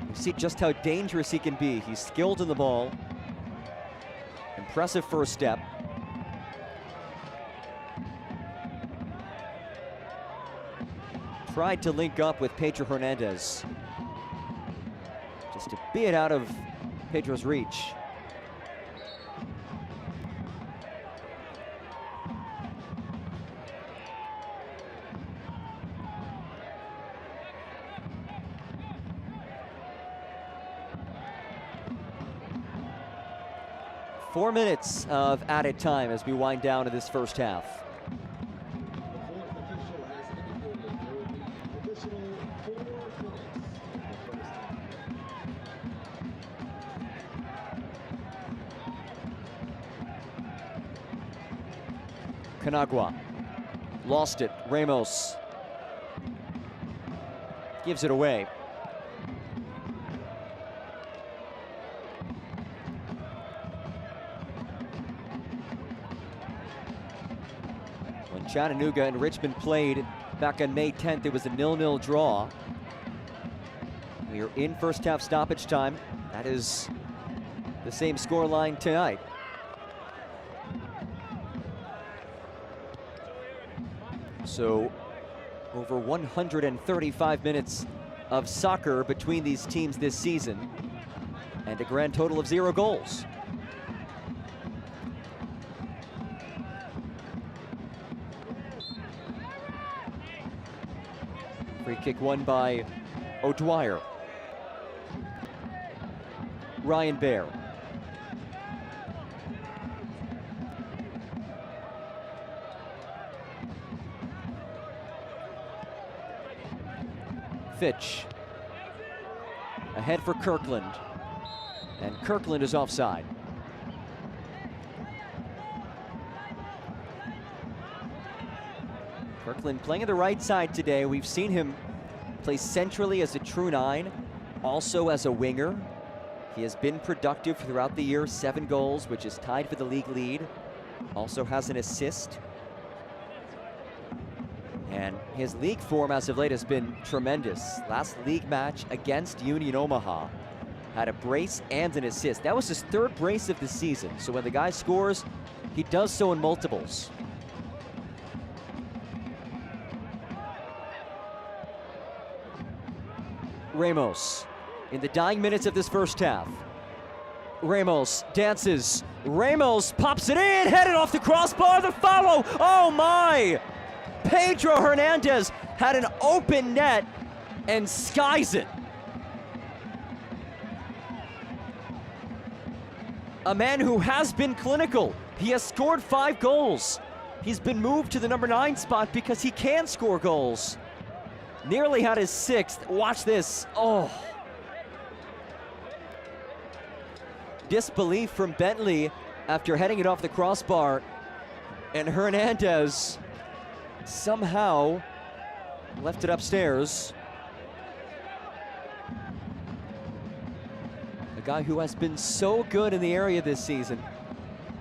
You see just how dangerous he can be. He's skilled in the ball. Impressive first step. Tried to link up with Pedro Hernandez. Just to be it out of Pedro's reach. Four minutes of added time as we wind down to this first half. Canagua. Lost it. Ramos gives it away. When Chattanooga and Richmond played back on May 10th, it was a 0-0 draw. We are in first half stoppage time. That is the same scoreline tonight. So over 135 minutes of soccer between these teams this season, and a grand total of 0 goals. Free kick won by O'Dwyer. Ryan Baer. Fitch. Ahead for Kirkland. And Kirkland is offside. Kirkland playing on the right side today. We've seen him play centrally as a true 9, also as a winger. He has been productive throughout the year, 7 goals, which is tied for the league lead. Also has an assist. And his league form as of late has been tremendous. Last league match against Union Omaha had a brace and an assist. That was his 3rd brace of the season. So when the guy scores, he does so in multiples. Ramos in the dying minutes of this first half. Ramos dances. Ramos pops it in, headed off the crossbar, the follow. Oh my! Pedro Hernandez had an open net and skies it. A man who has been clinical. He has scored 5 goals. He's been moved to the number 9 spot because he can score goals. Nearly had his 6th. Watch this. Oh. Disbelief from Bentley after heading it off the crossbar. And Hernandez somehow left it upstairs. A guy who has been so good in the area this season.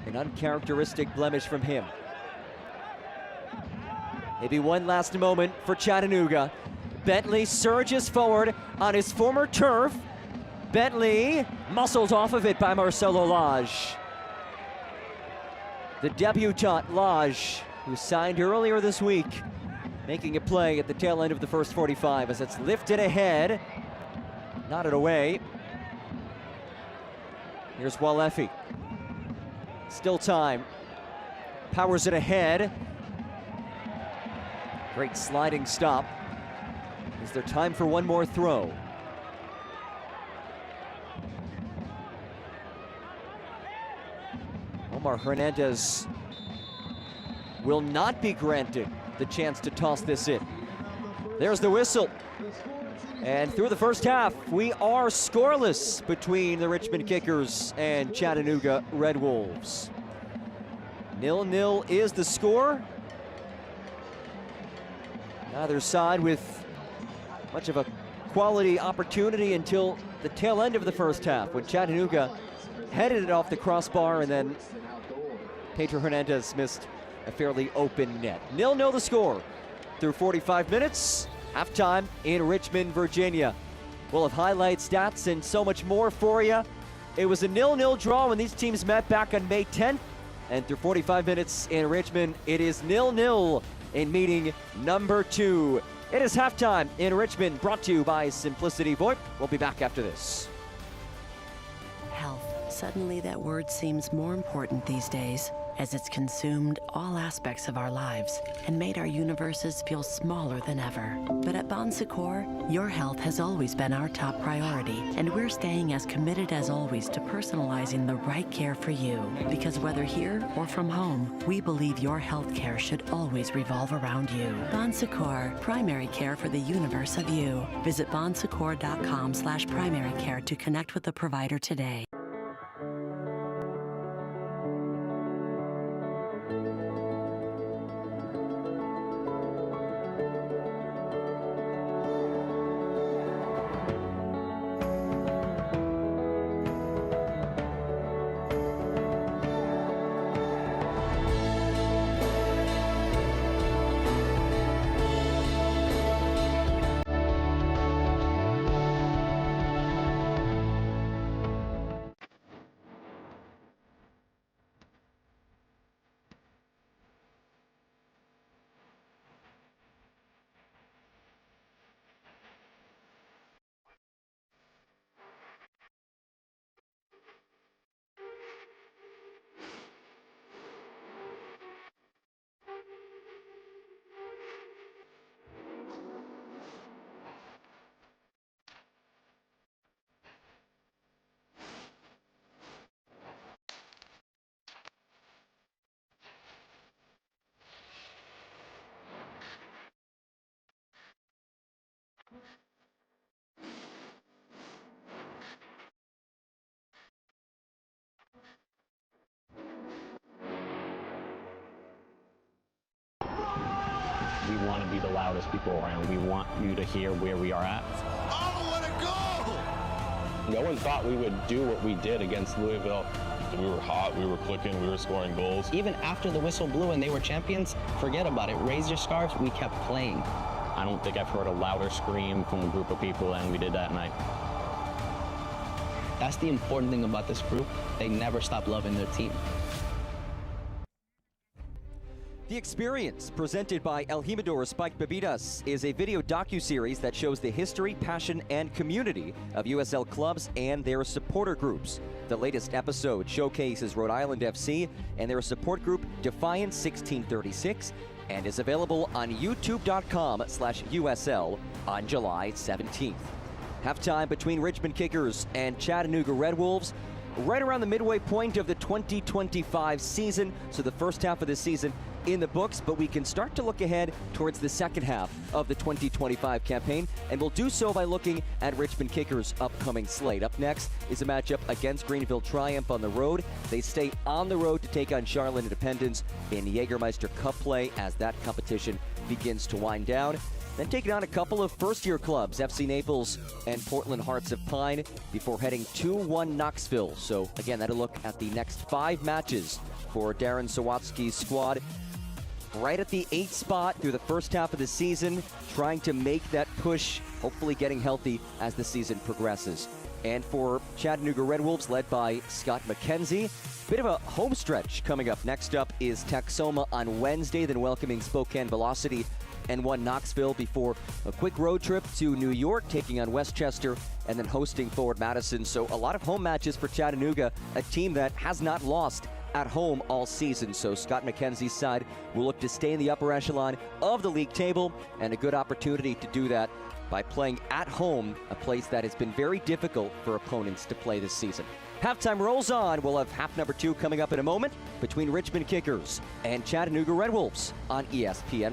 An uncharacteristic blemish from him. Maybe one last moment for Chattanooga. Bentley surges forward on his former turf. Bentley muscled off of it by Marcelo Lage. The debutant Lage, who signed earlier this week, making a play at the tail end of the first 45 as it's lifted ahead, nodded away. Here's Walefi. Still time. Powers it ahead. Great sliding stop. Is there time for one more throw? Omar Hernandez will not be granted the chance to toss this in. There's the whistle. And through the first half, we are scoreless between the Richmond Kickers and Chattanooga Red Wolves. 0-0 is the score. Neither side with much of a quality opportunity until the tail end of the first half, when Chattanooga headed it off the crossbar and then Pedro Hernandez missed a fairly open net. 0-0 the score through 45 minutes. Halftime in Richmond, Virginia. We'll have highlights, stats, and so much more for you. It was a 0-0 draw when these teams met back on May 10th. And through 45 minutes in Richmond, it is 0-0 in meeting number 2. It is halftime in Richmond, brought to you by Simplicity VoIP. We'll be back after this. Health. Suddenly that word seems more important these days, as it's consumed all aspects of our lives and made our universes feel smaller than ever. But at Bon Secours, your health has always been our top priority, and we're staying as committed as always to personalizing the right care for you. Because whether here or from home, we believe your health care should always revolve around you. Bon Secours, primary care for the universe of you. Visit bonsecours.com/primary care to connect with a provider today. want to be the loudest people around. We want you to hear where we are at. No one thought we would do what we did against Louisville. We were hot, we were clicking, we were scoring goals. Even after the whistle blew and they were champions, forget about it. Raise your scarves, we kept playing. I don't think I've heard a louder scream from a group of people than we did that night. That's the important thing about this group. They never stop loving their team. The Experience, presented by El Jimador Spike Bebidas, is a video docuseries that shows the history, passion, and community of USL clubs and their supporter groups. The latest episode showcases Rhode Island FC and their support group Defiance 1636 and is available on youtube.com/USL on July 17th. Halftime between Richmond Kickers and Chattanooga Red Wolves, right around the midway point of the 2025 season, so the first half of the season in the books, but we can start to look ahead towards the second half of the 2025 campaign, and we'll do so by looking at Richmond Kickers' upcoming slate. Up next is a matchup against Greenville Triumph on the road. They stay on the road to take on Charlotte Independence in Jägermeister Cup play as that competition begins to wind down. Then taking on a couple of first-year clubs, FC Naples and Portland Hearts of Pine, before heading 2-1 Knoxville. So again, that'll look at the next 5 matches for Darren Sawatsky's squad. Right at the 8th spot through the first half of the season, trying to make that push, hopefully getting healthy as the season progresses. And for Chattanooga Red Wolves, led by Scott McKenzie, bit of a home stretch coming up. Next up is Texoma on Wednesday, then welcoming Spokane Velocity and 1 Knoxville before a quick road trip to New York, taking on Westchester and then hosting Forward Madison. So a lot of home matches for Chattanooga, a team that has not lost at home all season. So Scott McKenzie's side will look to stay in the upper echelon of the league table, and a good opportunity to do that by playing at home, a place that has been very difficult for opponents to play this season. Halftime rolls on. We'll have half number 2 coming up in a moment between Richmond Kickers and Chattanooga Red Wolves on ESPN+.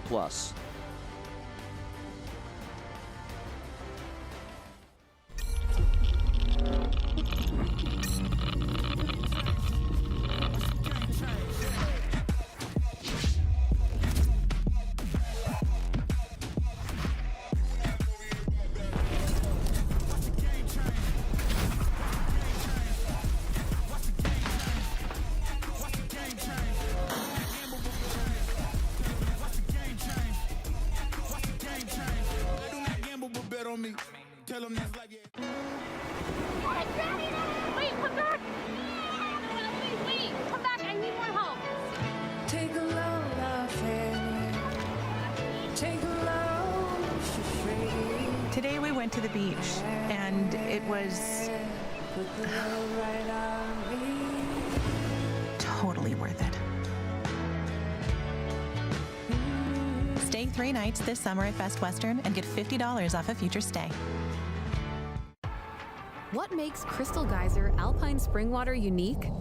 Wait, come back! Wait, come back, I need more help. Take a load take a load for free. Today we went to the beach, and it was totally worth it. Stay 3 nights this summer at Best Western and get $50 off a future stay. What makes Crystal Geyser Alpine Spring Water unique?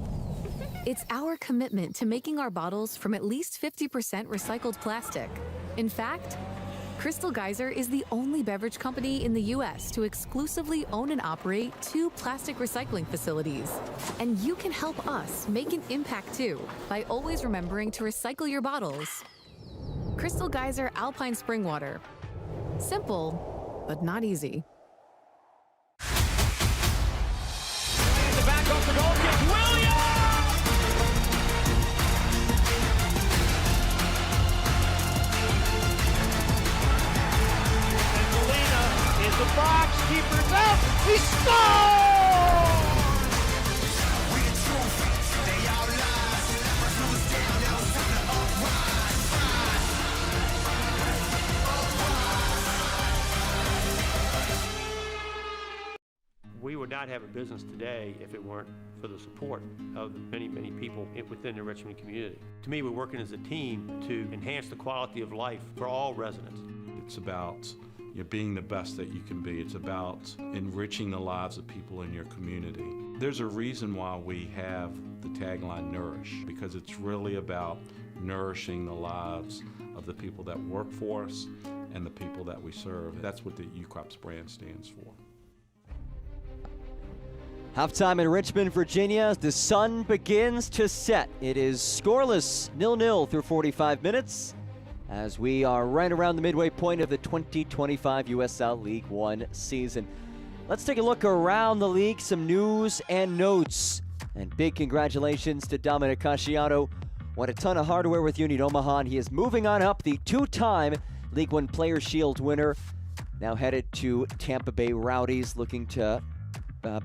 It's our commitment to making our bottles from at least 50% recycled plastic. In fact, Crystal Geyser is the only beverage company in the U.S. to exclusively own and operate 2 plastic recycling facilities. And you can help us make an impact too by always remembering to recycle your bottles. Crystal Geyser Alpine Spring Water. Simple, but not easy. Back off the goal kick, and Molina in the box, keeper's out, he scores! We would not have a business today if it weren't for the support of the many, many people within the Richmond community. To me, we're working as a team to enhance the quality of life for all residents. It's about being the best that you can be. It's about enriching the lives of people in your community. There's a reason why we have the tagline Nourish, because it's really about nourishing the lives of the people that work for us and the people that we serve. That's what the UCrops brand stands for. Halftime in Richmond, Virginia. The sun begins to set. It is scoreless, 0-0 through 45 minutes. as we are right around the midway point of the 2025 USL League One season. Let's take a look around the league, some news and notes. And big congratulations to Dominic Casciano. Won a ton of hardware with Union Omaha, and he is moving on up, the two-time League One Player Shield winner. Now headed to Tampa Bay Rowdies, looking to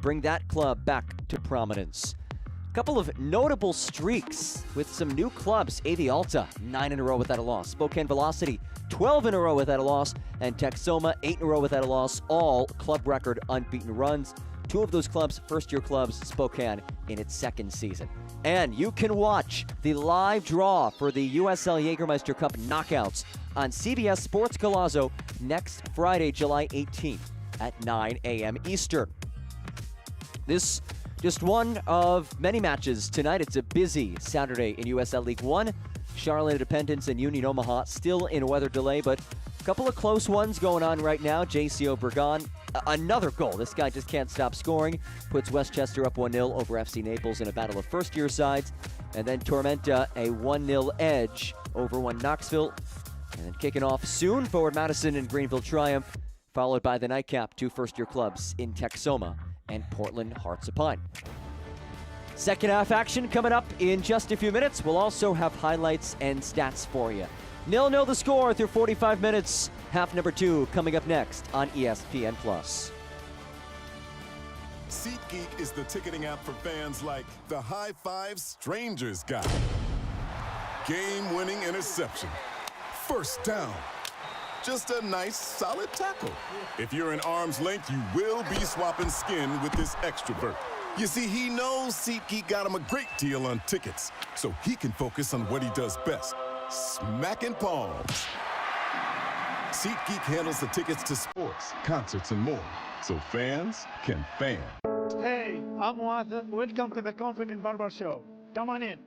bring that club back to prominence. A couple of notable streaks with some new clubs. AV Alta, 9 in a row without a loss. Spokane Velocity, 12 in a row without a loss. And Texoma, 8 in a row without a loss. All club record unbeaten runs. 2 of those clubs, first-year clubs, Spokane in its second season. And you can watch the live draw for the USL Jägermeister Cup knockouts on CBS Sports Golazo next Friday, July 18th at 9 a.m. Eastern. This just one of many matches tonight. It's a busy Saturday in USL League One. Charlotte Independence and Union Omaha still in a weather delay, but a couple of close ones going on right now. JCO Bergan, another goal. This guy just can't stop scoring. Puts Westchester up 1-0 over FC Naples in a battle of first-year sides. And then Tormenta, a 1-0 edge over Knoxville. And then kicking off soon, Forward Madison and Greenville Triumph, followed by the nightcap, 2 first-year clubs in Texoma and Portland Hearts of Pine. Second half action coming up in just a few minutes. We'll also have highlights and stats for you. 0-0 the score through 45 minutes. Half number 2 coming up next on ESPN+. SeatGeek is the ticketing app for fans like the High Five Strangers guy. Game-winning interception. First down. Just a nice, solid tackle. If you're in arm's length, you will be swapping skin with this extrovert. You see, he knows SeatGeek got him a great deal on tickets, so he can focus on what he does best, smacking palms. SeatGeek handles the tickets to sports, concerts, and more, so fans can fan. Hey, I'm Watson. Welcome to the Confident Barber Show. Come on in.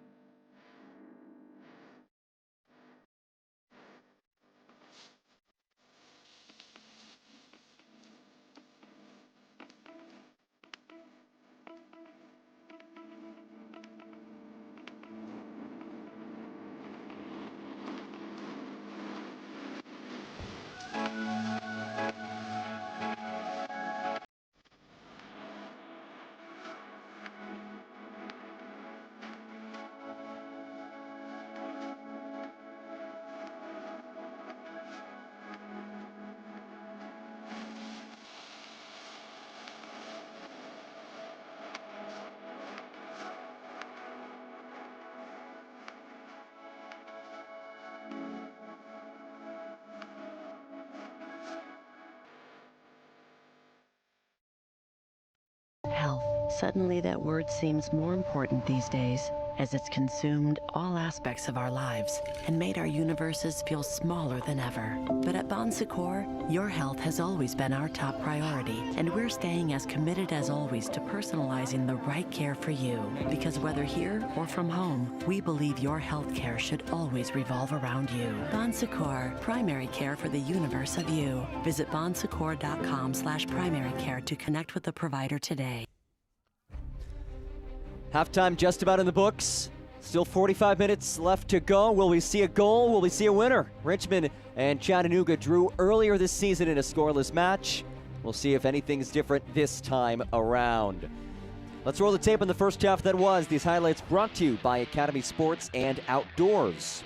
Health. Suddenly that word seems more important these days, as it's consumed all aspects of our lives and made our universes feel smaller than ever. But at Bon Secours, your health has always been our top priority, and we're staying as committed as always to personalizing the right care for you. Because whether here or from home, we believe your health care should always revolve around you. Bon Secours, primary care for the universe of you. Visit bonsecours.com/primary care to connect with the provider today. Halftime just about in the books. Still 45 minutes left to go. Will we see a goal? Will we see a winner? Richmond and Chattanooga drew earlier this season in a scoreless match. We'll see if anything's different this time around. Let's roll the tape on the first half that was. These highlights brought to you by Academy Sports and Outdoors.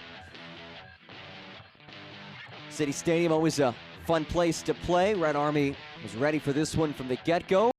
City Stadium, always a fun place to play. Red Army was ready for this one from the get-go.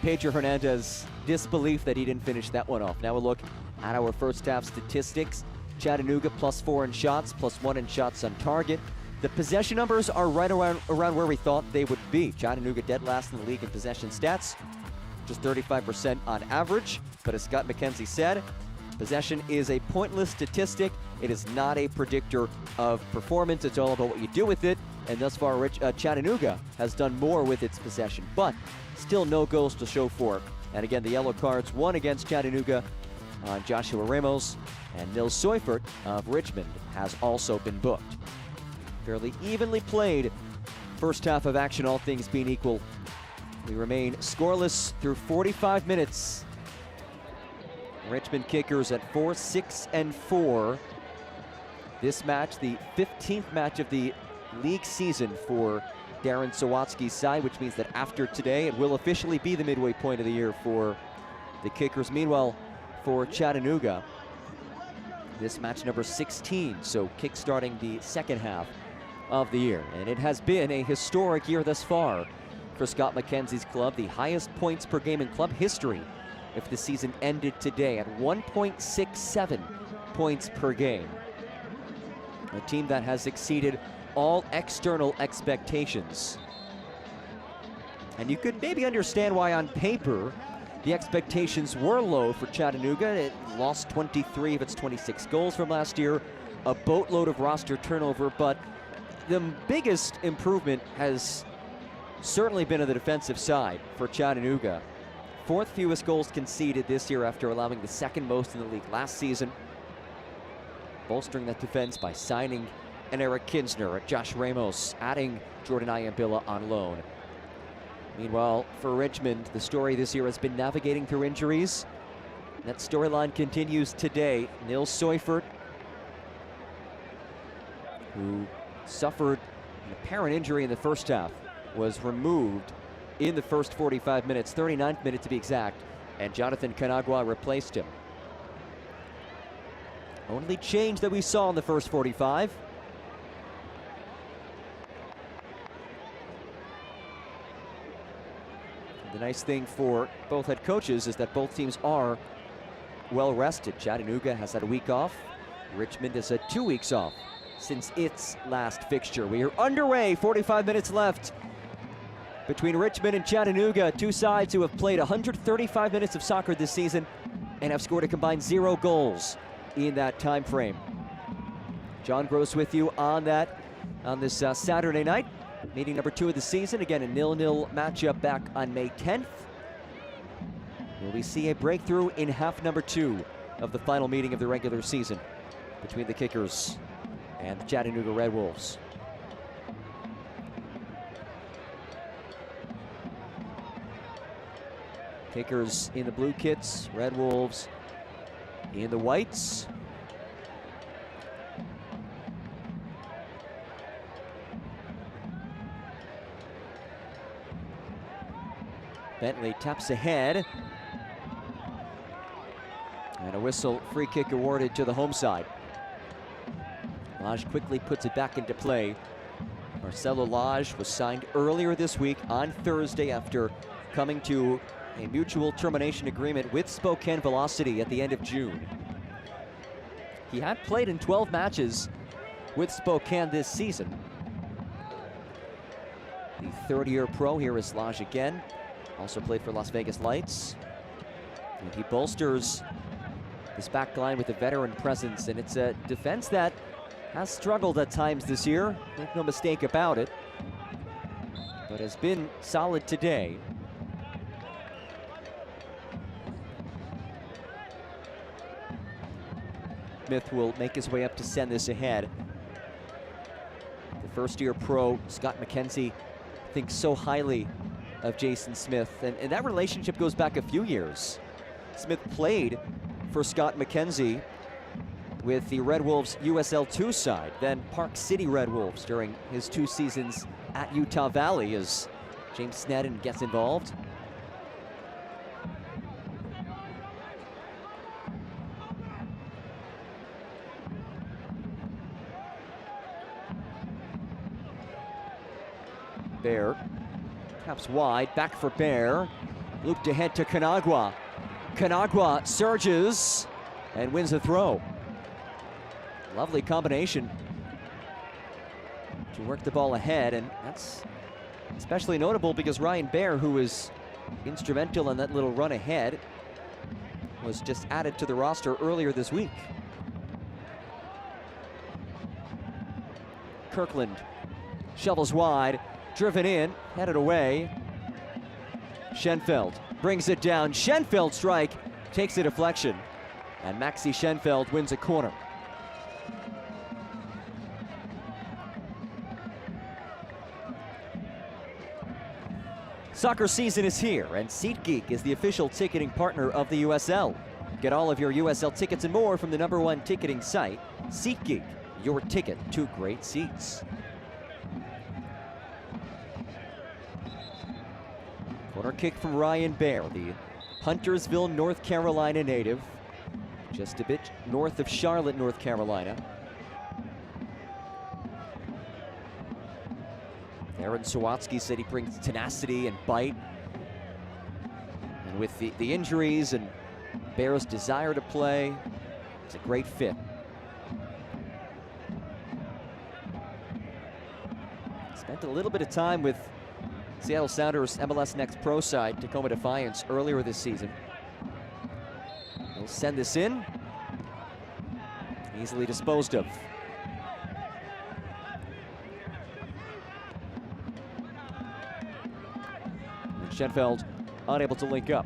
Pedro Hernandez disbelief that he didn't finish that one off. Now we'll look at our first half statistics. Chattanooga +4 in shots, +1 in shots on target. The possession numbers are right around where we thought they would be. Chattanooga dead last in the league in possession stats, just 35% on average. But as Scott McKenzie said, possession is a pointless statistic. It is not a predictor of performance. It's all about what you do with it. And thus far, Chattanooga has done more with its possession, but still no goals to show for it. And again, the yellow cards, one against Chattanooga on Joshua Ramos, and Nils Seufert of Richmond has also been booked. Fairly evenly played first half of action, all things being equal. We remain scoreless through 45 minutes. Richmond kickers at 4-6-4. This match, the 15th match of the league season for Darren Sawatsky's side, which means that after today, it will officially be the midway point of the year for the kickers. Meanwhile, for Chattanooga, this match number 16, so kick-starting the second half of the year. And it has been a historic year thus far for Scott McKenzie's club, the highest points per game in club history if the season ended today at 1.67 points per game. A team that has exceeded all external expectations. And you could maybe understand why on paper the expectations were low for Chattanooga. It lost 23 of its 26 goals from last year, a boatload of roster turnover, but the biggest improvement has certainly been on the defensive side for Chattanooga. Fourth fewest goals conceded this year after allowing the second most in the league last season. Bolstering that defense by signing an Eric Kinsner, Josh Ramos, adding Jordan Ayambilla on loan. Meanwhile, for Richmond, the story this year has been navigating through injuries. That storyline continues today. Nils Seufert, who suffered an apparent injury in the first half, was removed in the first 45 minutes, 39th minute to be exact, and Jonathan Canagua replaced him. Only change that we saw in the first 45. The nice thing for both head coaches is that both teams are well rested. Chattanooga has had a week off. Richmond has had 2 weeks off since its last fixture. We are underway, 45 minutes left between Richmond and Chattanooga, two sides who have played 135 minutes of soccer this season and have scored a combined 0 goals in that time frame. John Gross with you on this Saturday night. Meeting number 2 of the season. Again, a 0-0 matchup back on May 10th. Will we see a breakthrough in half number 2 of the final meeting of the regular season between the Kickers and the Chattanooga Red Wolves? Kickers in the blue kits, Red Wolves in the whites. Bentley taps ahead. And a whistle, free kick awarded to the home side. Lage quickly puts it back into play. Marcelo Lage was signed earlier this week on Thursday after coming to a mutual termination agreement with Spokane Velocity at the end of June. He had played in 12 matches with Spokane this season. The third-year pro here is Lage again. Also played for Las Vegas Lights. And he bolsters this back line with a veteran presence, and it's a defense that has struggled at times this year. Make no mistake about it. But has been solid today. Smith will make his way up to send this ahead. The first-year pro, Scott McKenzie, thinks so highly of Jason Smith, and that relationship goes back a few years. Smith played for Scott McKenzie with the Red Wolves USL 2 side, then Park City Red Wolves during his 2 seasons at Utah Valley as James Snedden gets involved. Bear taps wide, back for Bear. Looped ahead to Canagua. Canagua surges and wins the throw. Lovely combination to work the ball ahead, and that's especially notable because Ryan Baer, who was instrumental in that little run ahead, was just added to the roster earlier this week. Kirkland shovels wide, driven in, headed away. Schenfeld brings it down. Schenfeld strike takes a deflection, and Maxi Schenfeld wins a corner. Soccer season is here, and SeatGeek is the official ticketing partner of the USL. Get all of your USL tickets and more from the #1 ticketing site, SeatGeek, your ticket to great seats. Corner kick from Ryan Baer, the Huntersville, North Carolina native, just a bit north of Charlotte, North Carolina. Aaron Sawatsky said he brings tenacity and bite. And with the injuries and Baer's desire to play, it's a great fit. Spent a little bit of time with Seattle Sounders MLS Next Pro side, Tacoma Defiance, earlier this season. He'll send this in. Easily disposed of. Schenfeld unable to link up.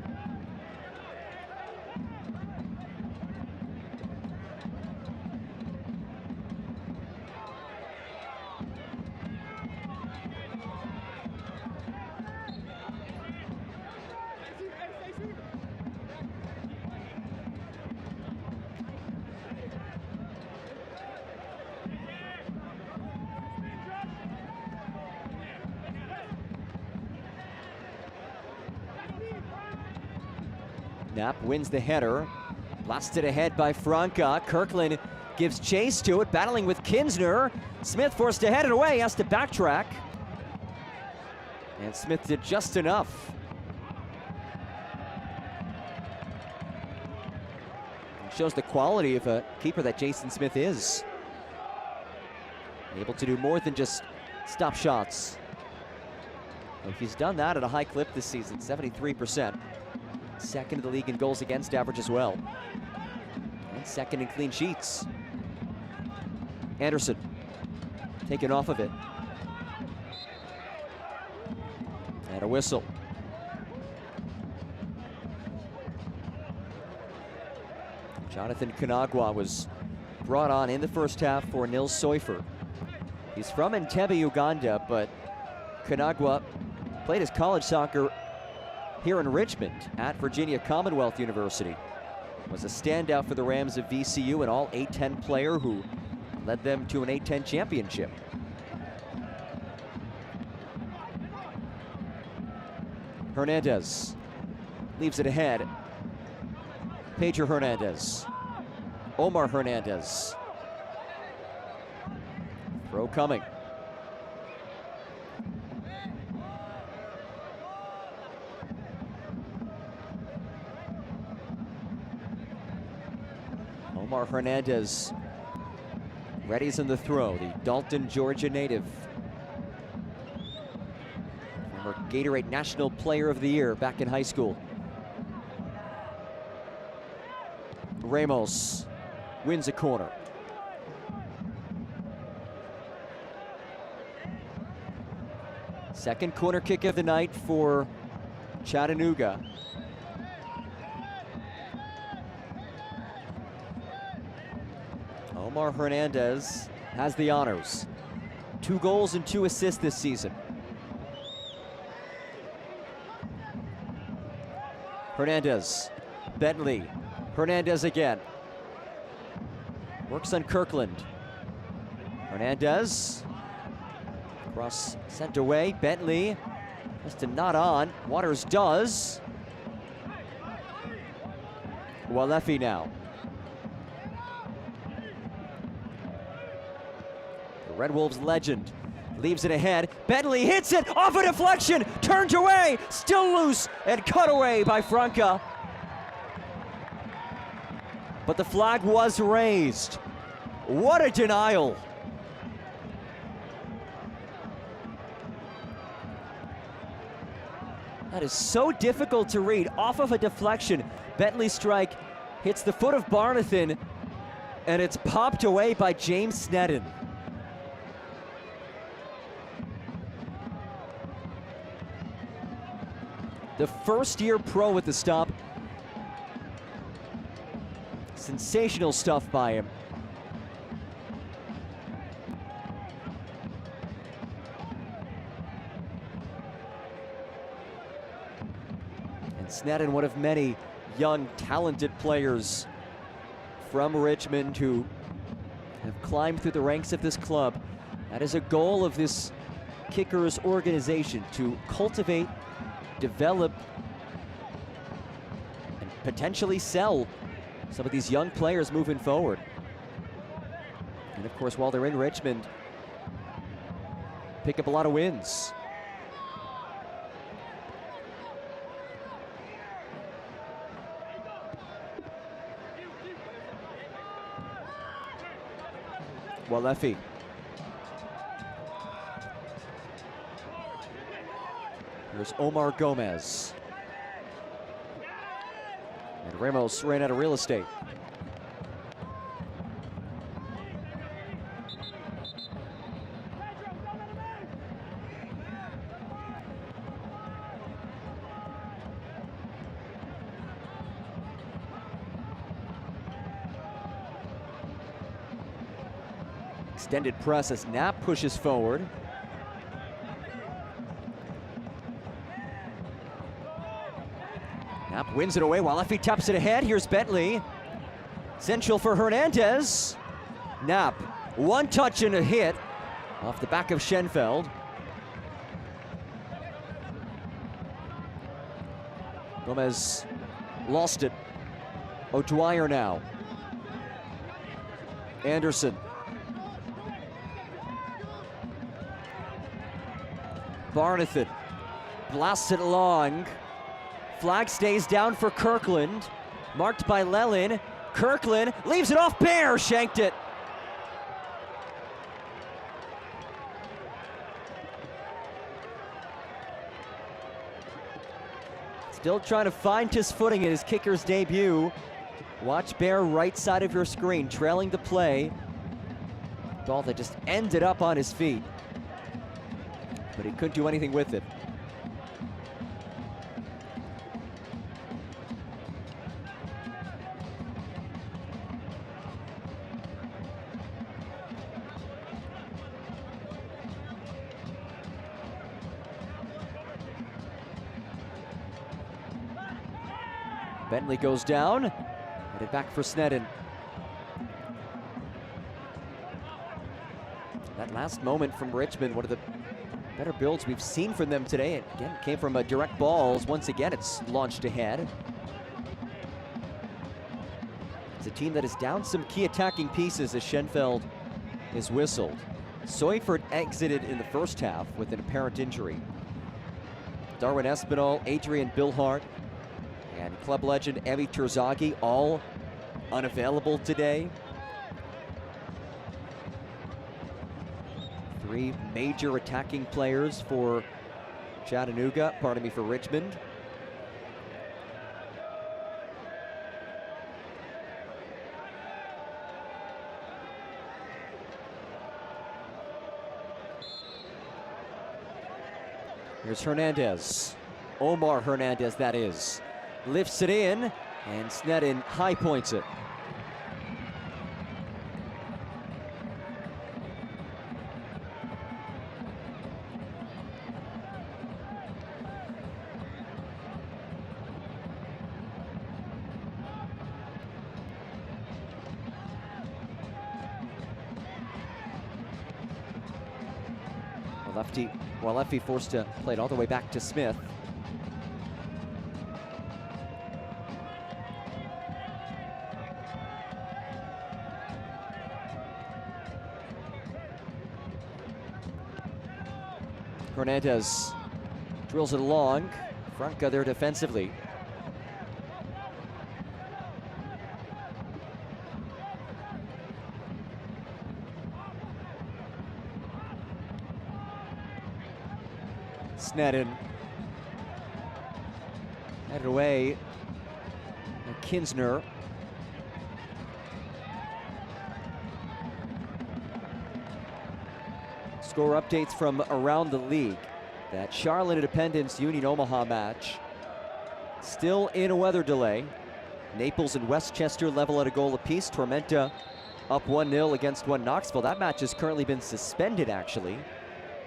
Knapp wins the header. Blasted ahead by Franca. Kirkland gives chase to it, battling with Kinsner. Smith forced to head it away, has to backtrack. And Smith did just enough. Shows the quality of a keeper that Jason Smith is. Able to do more than just stop shots. And he's done that at a high clip this season, 73%. Second in the league in goals against average as well. And second in clean sheets. Anderson taken off of it. And a whistle. Jonathan Canagua was brought on in the first half for Nils Soifer. He's from Entebbe, Uganda, but Canagua played his college soccer here in Richmond at Virginia Commonwealth University. Was a standout for the Rams of VCU, an all A-10 player who led them to an A-10 championship. Hernandez leaves it ahead. Pedro Hernandez. Omar Hernandez. Throw coming. Omar Hernandez readies in the throw, the Dalton, Georgia native. Former Gatorade National Player of the Year back in high school. Ramos wins a corner. Second corner kick of the night for Chattanooga. Omar Hernandez has the honors. 2 goals and 2 assists this season. Hernandez, Bentley, Hernandez again. Works on Kirkland. Hernandez, cross sent away, Bentley has to nod on, Waters does. Walefi now. Red Wolves legend, Leaves it ahead. Bentley hits it off a deflection. Turned away. Still loose and cut away by Franca. But the flag was raised. What a denial. That is so difficult to read. Off of a deflection, Bentley's strike hits the foot of Barnathan, and it's popped away by James Sneddon. The first-year pro with the stop. Sensational stuff by him. And Sneddon, one of many young, talented players from Richmond who have climbed through the ranks of this club. That is a goal of this Kickers organization, to cultivate, develop, and potentially sell some of these young players moving forward. And of course, while they're in Richmond, pick up a lot of wins. Walefi. Here's Omar Gomez. And Ramos ran out of real estate. Extended press as Knapp pushes forward. Knapp wins it away while Walefi taps it ahead. Here's Bentley. Central for Hernandez. Knapp, one touch and a hit off the back of Schenfeld. Gomez lost it. O'Dwyer now. Anderson. Barnathan blasts it long. Flag stays down for Kirkland. Marked by Lelin. Kirkland leaves it off. Bear shanked it. Still trying to find his footing in his kicker's debut. Watch Bear right side of your screen, trailing the play. Ball that just ended up on his feet. But he couldn't do anything with it. Bentley goes down, headed back for Sneddon. That last moment from Richmond, one of the better builds we've seen from them today. It again came from a direct balls. Once again, it's launched ahead. It's a team that is down some key attacking pieces as Schenfeld is whistled. Soyford exited in the first half with an apparent injury. Darwin Espinal, Adrian Bilhart, and club legend Emi Terzaghi all unavailable today. Three major attacking players for Chattanooga, for Richmond. Here's Hernandez. Omar Hernandez, that is. Lifts it in, and Sneddon high points it. Walefi forced to play it all the way back to Smith. Hernandez drills it along. Franca there defensively. Sneddon. Headed away. And Kinsner. Score updates from around the league. That Charlotte Independence Union Omaha match still in a weather delay. Naples and Westchester level at a goal apiece. Tormenta up 1-0 against Knoxville. That match has currently been suspended, actually.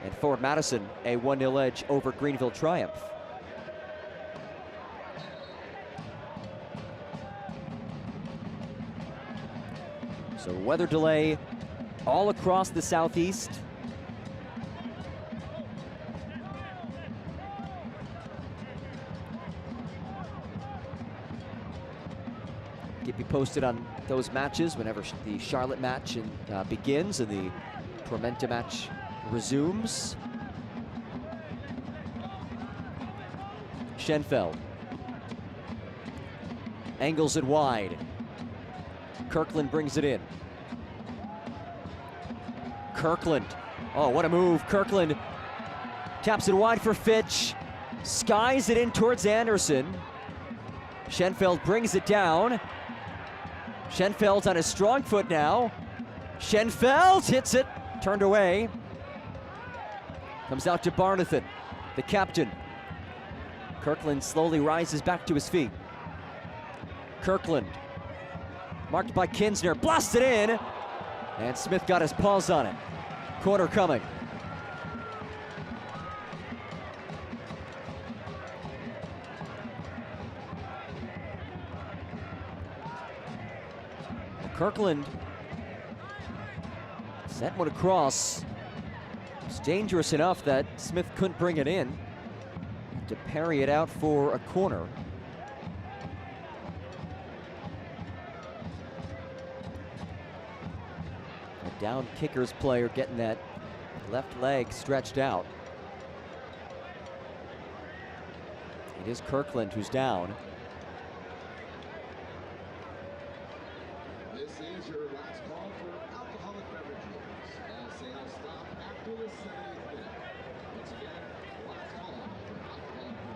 And Fort Madison, a 1-0 edge over Greenville Triumph. So weather delay all across the southeast. Keep you posted on those matches whenever the Charlotte match begins and the Tormenta match resumes. Schenfeld angles it wide. Kirkland brings it in. Kirkland, oh, what a move. Kirkland taps it wide for Fitch. Skies it in towards Anderson. Schenfeld brings it down. Schenfeld's on his strong foot now. Schenfeld hits it, turned away. Comes out to Barnathan, the captain. Kirkland slowly rises back to his feet. Kirkland, marked by Kinsner, blasted in. And Smith got his paws on it. Corner coming. Kirkland sent one across. It's dangerous enough that Smith couldn't bring it in. To parry it out for a corner. A down kickers player getting that left leg stretched out. It is Kirkland who's down. This is your last call for alcoholic beverages. As sales stop after the 70th minute. Once again, last call for alcoholic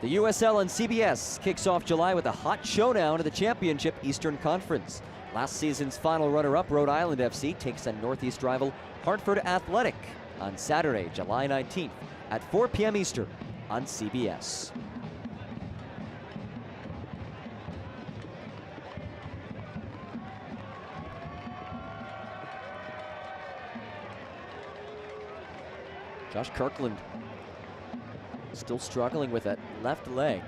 beverages. The USL and CBS kicks off July with a hot showdown of the championship Eastern Conference. Last season's final runner-up, Rhode Island FC, takes on Northeast rival Hartford Athletic on Saturday, July 19th at 4 p.m. Eastern on CBS. Josh Kirkland still struggling with that left leg.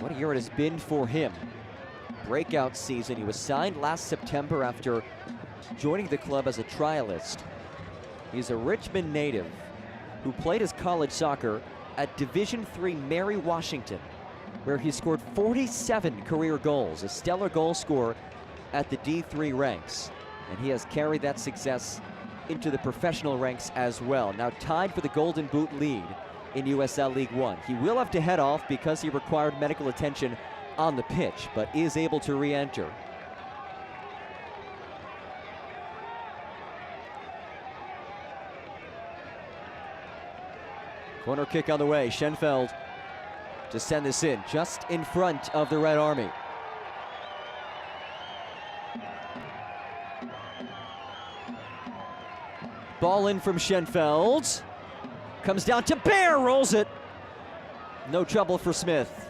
What a year it has been for him. Breakout season. He was signed last September after joining the club as a trialist. He's a Richmond native who played his college soccer at Division III Mary Washington, where he scored 47 career goals, a stellar goal scorer at the D3 ranks. And he has carried that success into the professional ranks as well. Now tied for the Golden Boot lead in USL League One. He will have to head off because he required medical attention on the pitch, but is able to re-enter. Corner kick on the way. Schenfeld to send this in just in front of the Red Army. Ball in from Schenfeld. Comes down to Bear, rolls it. No trouble for Smith.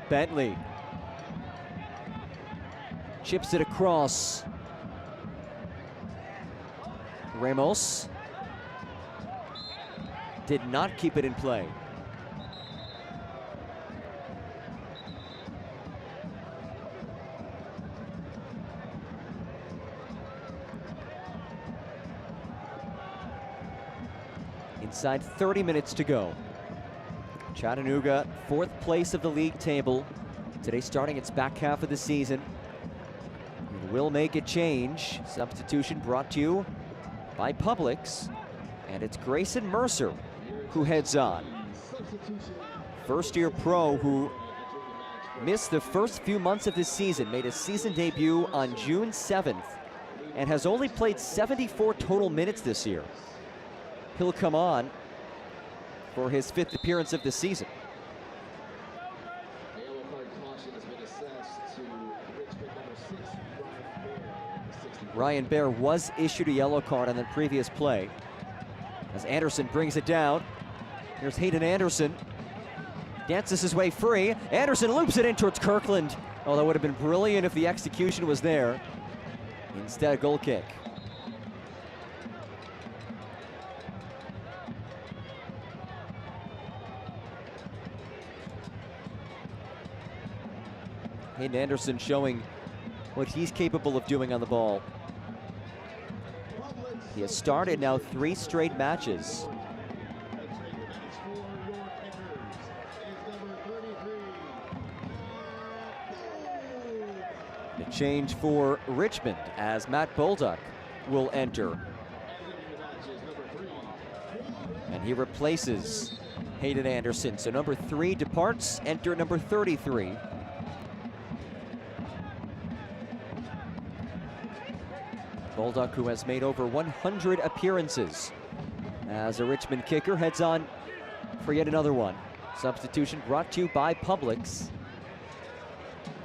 Bentley chips it across. Ramos did not keep it in play. inside 30 minutes to go. Chattanooga, 4th place of the league table. Today starting its back half of the season. It will make a change. Substitution brought to you by Publix. And it's Grayson Mercer who heads on. First-year pro who missed the first few months of this season, made his season debut on June 7th, and has only played 74 total minutes this year. He'll come on for his 5th appearance of the season. Ryan Baer was issued a yellow card on the previous play. As Anderson brings it down. Here's Hayden Anderson. Dances his way free. Anderson loops it in towards Kirkland. Oh, that would have been brilliant if the execution was there. Instead, a goal kick. Hayden Anderson showing what he's capable of doing on the ball. He has started now 3 straight matches. A change for Richmond as Matt Bolduc will enter. And he replaces Hayden Anderson. So number 3 departs, enter number 33. Bolduc, who has made over 100 appearances as a Richmond kicker, heads on for yet another one. Substitution brought to you by Publix.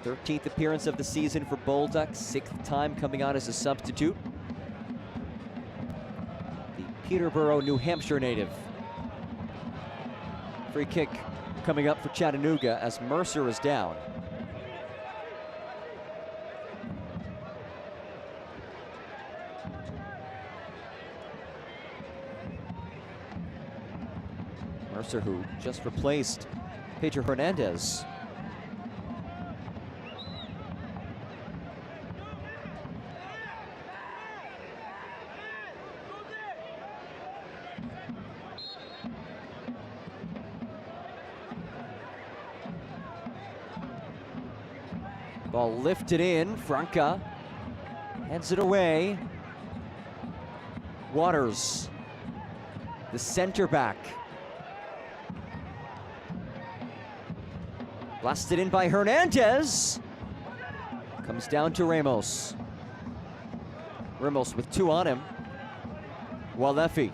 13th appearance of the season for Bolduc, 6th time coming out as a substitute. The Peterborough, New Hampshire native. Free kick coming up for Chattanooga as Mercer is down. Mercer, who just replaced Pedro Hernandez. Ball lifted in, Franca heads it away. Waters, the center back. Blasted in by Hernandez. Comes down to Ramos. Ramos with 2 on him. Walefi.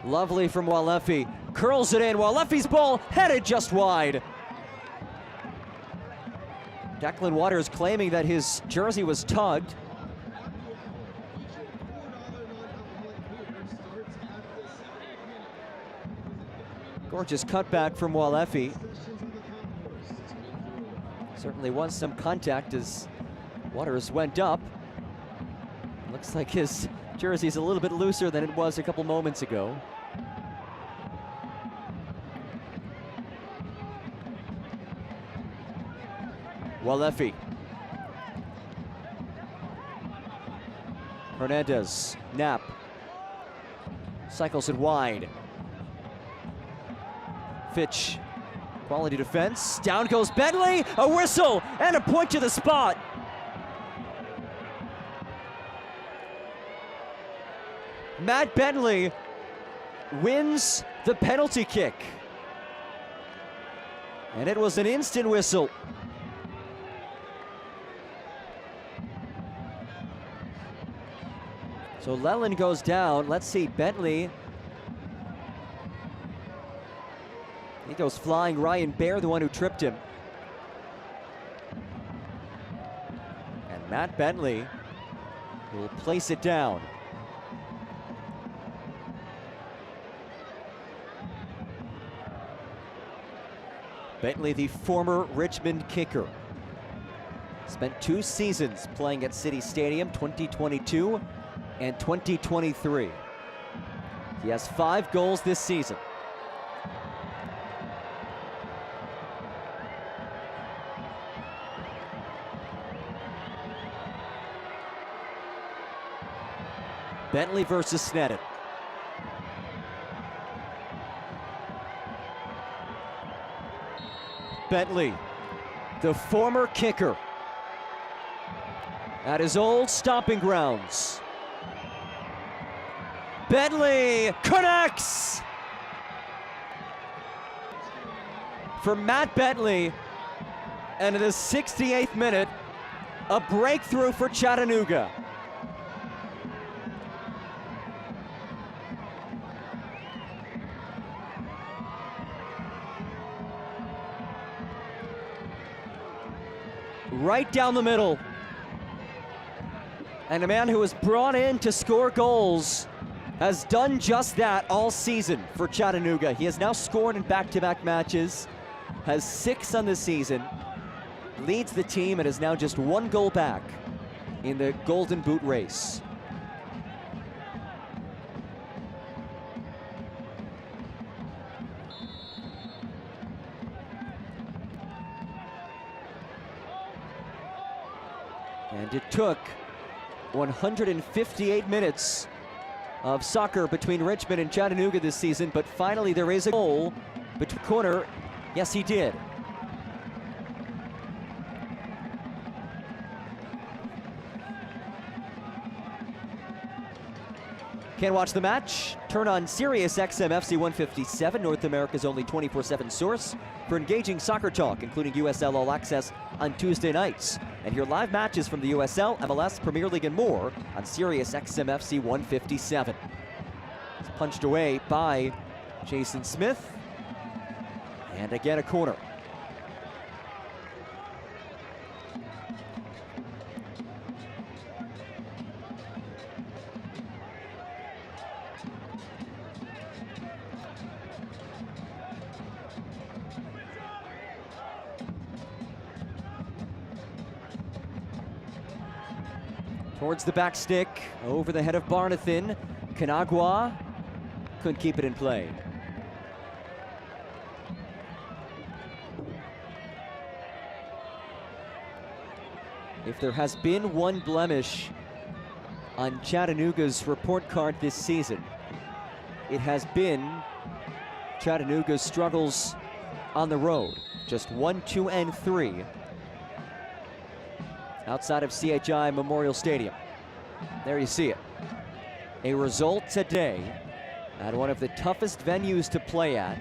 Lovely from Walefi. Curls it in. Walefi's ball headed just wide. Declan Waters claiming that his jersey was tugged. Gorgeous cutback from Walefi. Certainly was some contact as Waters went up. Looks like his jersey's a little bit looser than it was a couple moments ago. Walefi. Hernandez, Knapp. Cycles it wide. Fitch, quality defense. Down goes Bentley, a whistle, and a point to the spot. Matt Bentley wins the penalty kick. And it was an instant whistle. So Leland goes down. Let's see, Bentley. He goes flying. Ryan Baer, the one who tripped him. And Matt Bentley will place it down. Bentley, the former Richmond kicker. Spent 2 seasons playing at City Stadium, 2022 and 2023. He has 5 goals this season. Bentley versus Sneddon. Bentley, the former kicker, at his old stomping grounds. Bentley connects! For Matt Bentley, and in the 68th minute, a breakthrough for Chattanooga. Right down the middle. And a man who was brought in to score goals has done just that all season for Chattanooga. He has now scored in back-to-back matches, has 6 on the season, leads the team, and is now just 1 goal back in the Golden Boot race. And it took 158 minutes of soccer between Richmond and Chattanooga this season, but finally there is a goal between corner. Yes, he did. Can't watch the match? Turn on Sirius XM FC 157, North America's only 24/7 source for engaging soccer talk, including USL All Access on Tuesday nights. And hear live matches from the USL, MLS, Premier League, and more on Sirius XM FC 157. It's punched away by Jason Smith. And again, a corner. Towards the back stick, over the head of Barnathan. Kanagwa couldn't keep it in play. If there has been one blemish on Chattanooga's report card this season, it has been Chattanooga's struggles on the road. Just 1, 2, and 3 outside of CHI Memorial Stadium. There you see it. A result today at one of the toughest venues to play at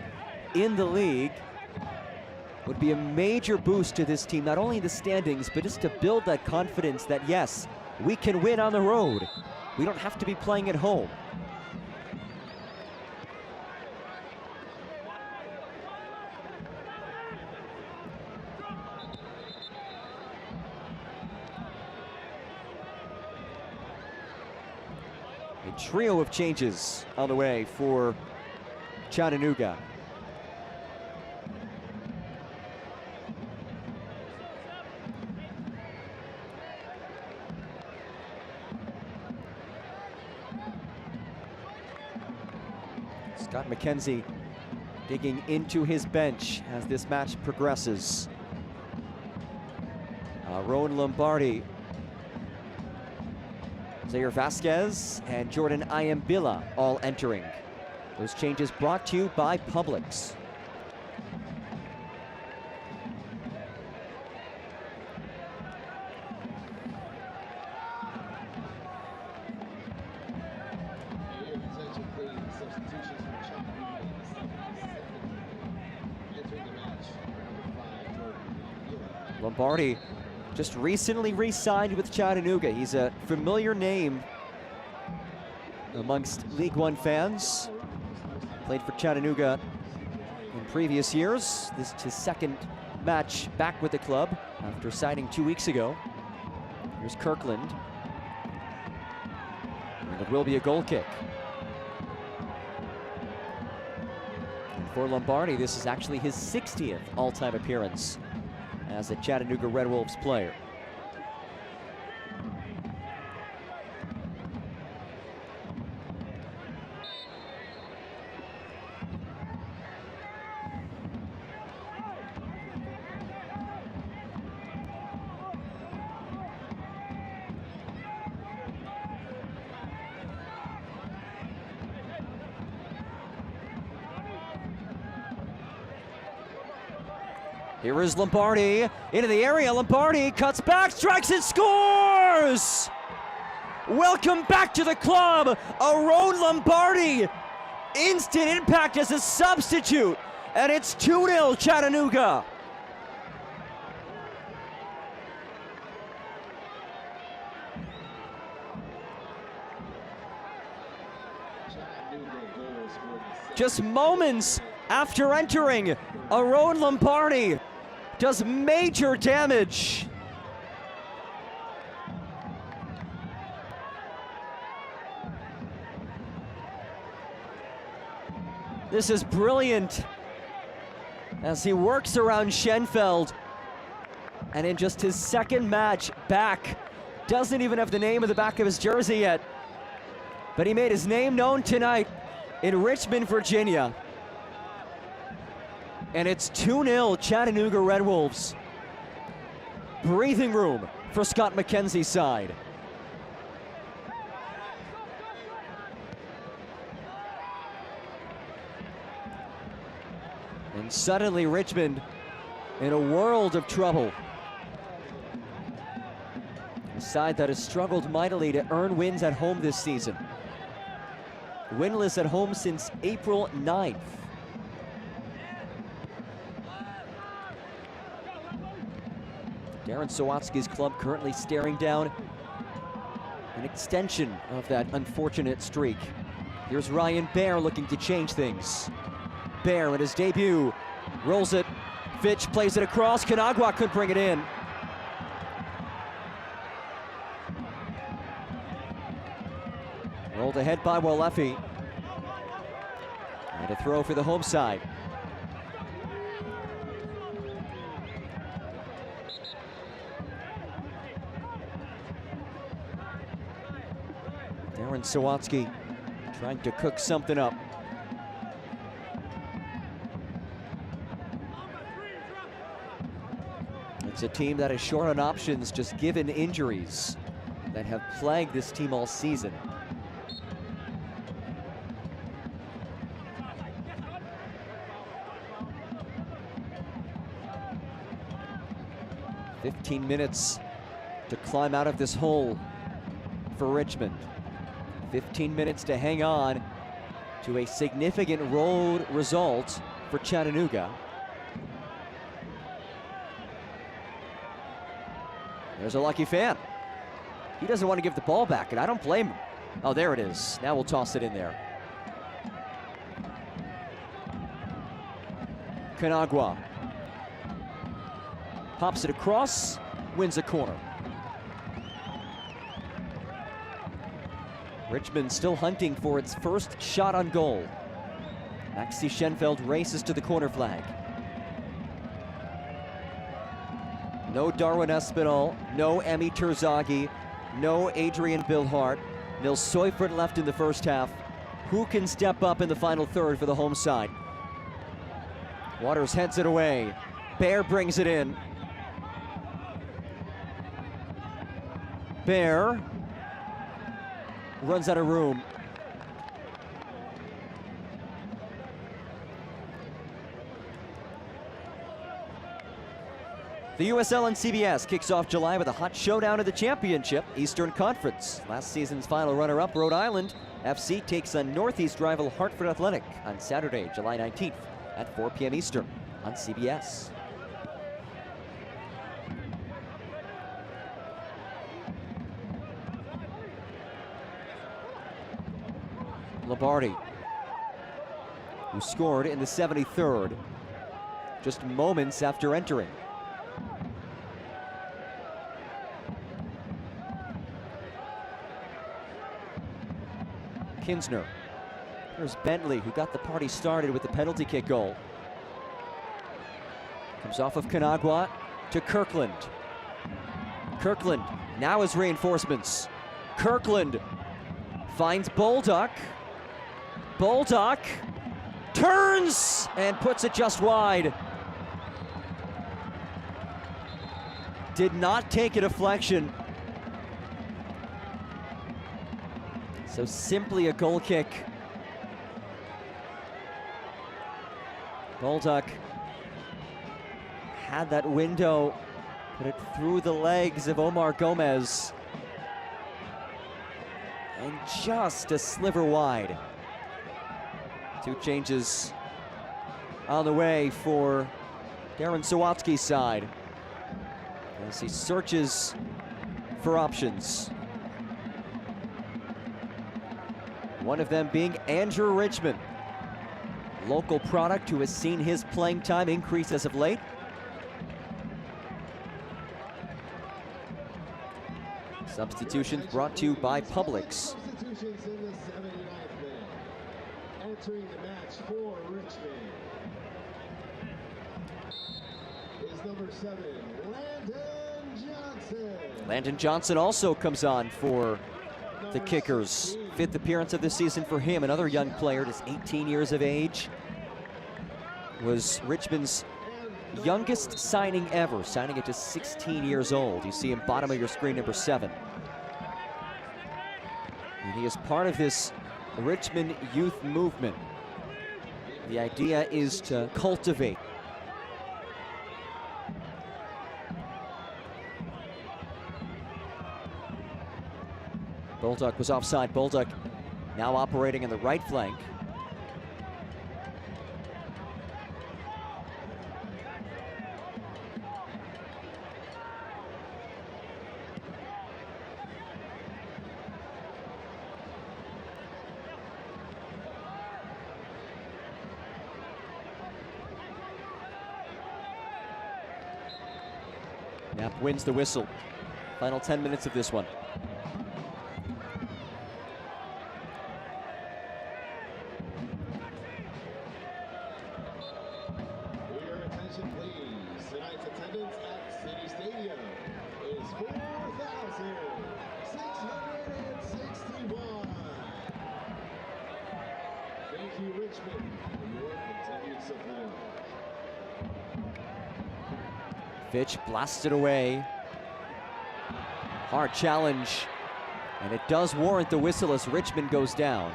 in the league would be a major boost to this team, not only in the standings, but just to build that confidence that, yes, we can win on the road. We don't have to be playing at home. A trio of changes on the way for Chattanooga. Scott McKenzie digging into his bench as this match progresses. Rowan Lombardi, Zaire Vasquez, and Jordan Ayambila all entering. Those changes brought to you by Publix. Lombardi just recently re-signed with Chattanooga. He's a familiar name amongst League One fans. Played for Chattanooga in previous years. This is his second match back with the club after signing 2 weeks ago. Here's Kirkland. And it will be a goal kick. And for Lombardi, this is actually his 60th all-time appearance as a Chattanooga Red Wolves player. Here is Lombardi into the area. Lombardi cuts back, strikes and scores! Welcome back to the club, Aaron Lombardi. Instant impact as a substitute, and it's 2-0 Chattanooga. Just moments after entering, Aaron Lombardi does major damage. This is brilliant as he works around Schenfeld, and in just his second match back, doesn't even have the name on the back of his jersey yet, but he made his name known tonight in Richmond, Virginia. And it's 2-0 Chattanooga Red Wolves. Breathing room for Scott McKenzie's side. And suddenly Richmond in a world of trouble. A side that has struggled mightily to earn wins at home this season. Winless at home since April 9th. Darren Sawatsky's club currently staring down an extension of that unfortunate streak. Here's Ryan Baer looking to change things. Baer in his debut, rolls it. Fitch plays it across. Canagua couldn't bring it in. Rolled ahead by Walefi. And a throw for the home side. Darren Sawatsky trying to cook something up. It's a team that is short on options, just given injuries that have plagued this team all season. "15 minutes to climb out of this hole for Richmond. 15 minutes to hang on to a significant road result for Chattanooga. There's a lucky fan. He doesn't want to give the ball back, and I don't blame him. Oh, there it is. Now we'll toss it in there. Canagua pops it across, wins a corner. Richmond still hunting for its first shot on goal. Maxi Schenfeld races to the corner flag. No Darwin Espinal, no Emmy Terzaghi, no Adrian Bilhart. Nils Seufert left in the first half. Who can step up in the final third for the home side? Waters heads it away. Baer brings it in. Baer runs out of room. The USL and CBS kicks off July with a hot showdown of the championship, Eastern Conference. Last season's final runner-up, Rhode Island FC, takes on Northeast rival Hartford Athletic on Saturday, July 19th at 4 p.m. Eastern on CBS. Lombardi, who scored in the 73rd, just moments after entering. Kinsner. There's Bentley, who got the party started with the penalty kick goal. Comes off of Canagua to Kirkland. Kirkland now has reinforcements. Kirkland finds Bolduc. Bolduc turns and puts it just wide. Did not take a deflection. So simply a goal kick. Bolduc had that window, put it through the legs of Omar Gomez. And just a sliver wide. 2 changes on the way for Darren Sawatsky's side as he searches for options. One of them being Andrew Richmond, local product who has seen his playing time increase as of late. Substitutions brought to you by Publix. Substitutions in the 79th minute. Entering the match for Richmond is number 7, Landon Johnson. Landon Johnson also comes on for the Kickers. 5th appearance of the season for him, another young player, just 18 years of age. Was Richmond's youngest signing ever, signing at just 16 years old. You see him bottom of your screen, number 7. And he is part of this Richmond youth movement. The idea is to cultivate Bolduc was offside. Bolduc now operating in the right flank. Knapp wins the whistle. Final 10 minutes of this one. Your attention, please. Tonight's attendance at City Stadium is 4,661. Thank you, Richmond, for your continued support. Fitch blasted away. Hard challenge. And it does warrant the whistle as Richmond goes down.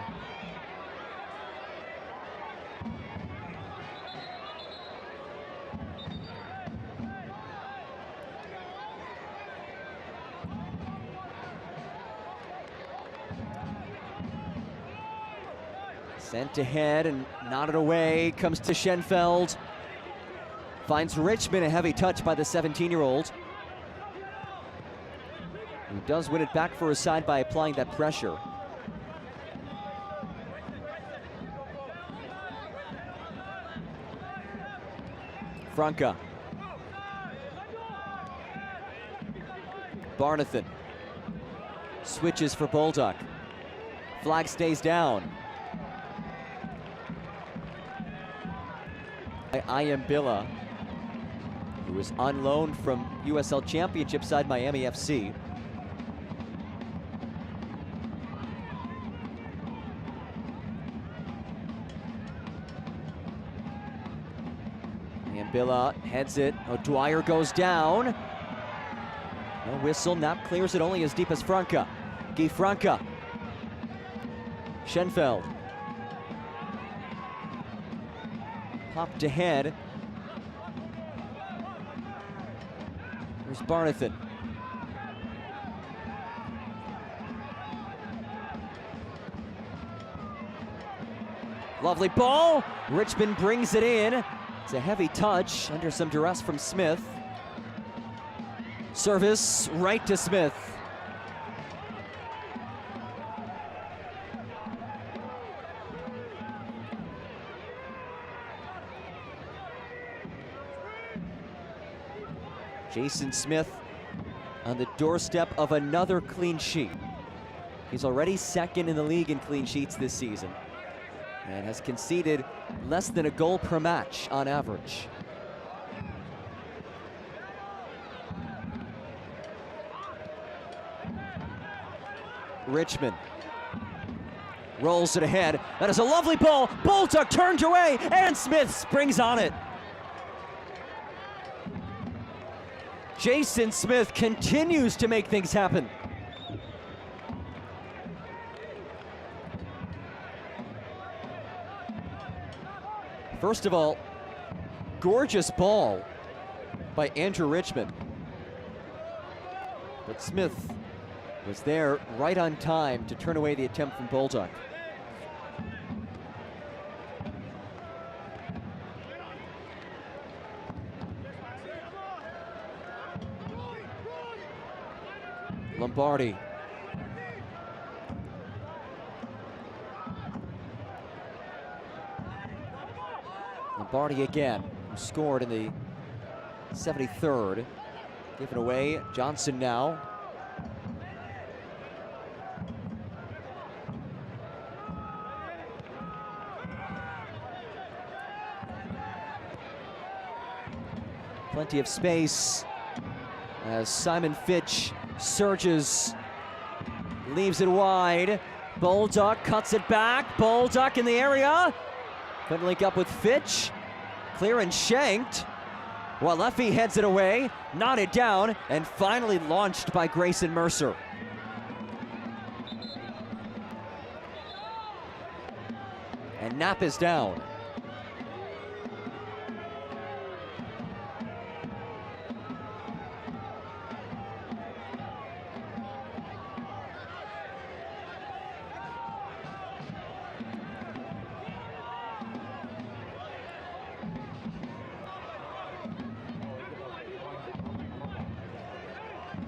Sent ahead and nodded away. Comes to Schenfeld. Finds Richmond, a heavy touch by the 17-year-old. He does win it back for his side by applying that pressure. Franca. Barnathan. Switches for Bolduc. Flag stays down. Ayambilla, who is on loan from USL Championship side Miami FC. Ayambilla heads it. O'Dwyer goes down. No whistle. Knapp clears it only as deep as Franca. Guy Franca. Schenfeld. Popped ahead. There's Barnathan. Lovely ball. Richmond brings it in. It's a heavy touch under some duress from Smith. Service right to Smith. Jason Smith on the doorstep of another clean sheet. He's already second in the league in clean sheets this season and has conceded less than a goal per match on average. Richmond rolls it ahead. That is a lovely ball. Bolduc turned away and Smith springs on it. Jason Smith continues to make things happen. First of all, gorgeous ball. by Andrew Richmond. But Smith was there right on time to turn away the attempt from Bolduc. Lombardi. Lombardi again, who scored in the 73rd. Given away, Johnson now. Plenty of space as Simon Fitch surges, leaves it wide. Bolduc cuts it back. Bolduc in the area. Couldn't link up with Fitch. Clear and shanked. While Leffy heads it away, knotted down, and finally launched by Grayson Mercer. And Knapp is down.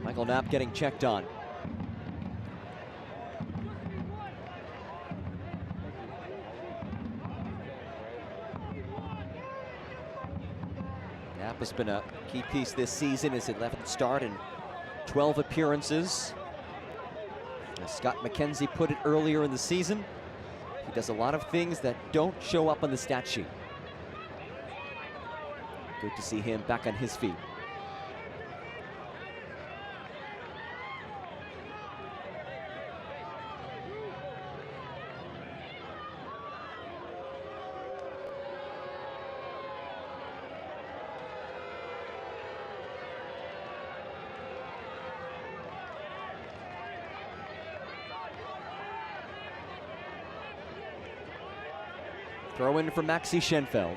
Michael Knapp getting checked on. Knapp has been a key piece this season, his 11th start and 12 appearances. As Scott McKenzie put it earlier in the season, he does a lot of things that don't show up on the stat sheet. Good to see him back on his feet. Throw in for Maxi Schenfeld.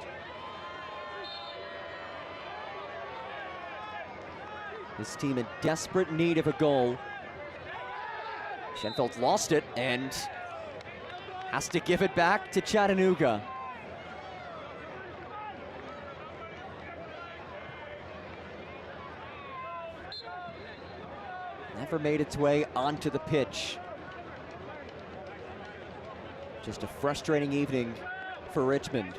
This team in desperate need of a goal. Schenfeld's lost it and has to give it back to Chattanooga. Never made its way onto the pitch. Just a frustrating evening for Richmond.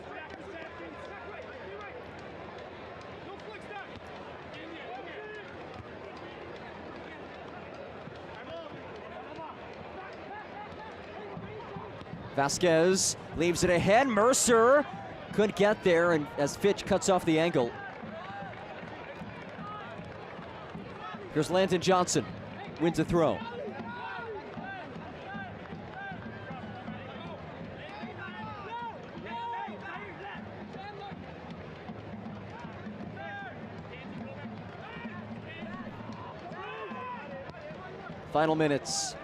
Vasquez leaves it ahead. Mercer couldn't get there, and as Fitch cuts off the angle. Here's Landon Johnson, wins a throw. Final minutes.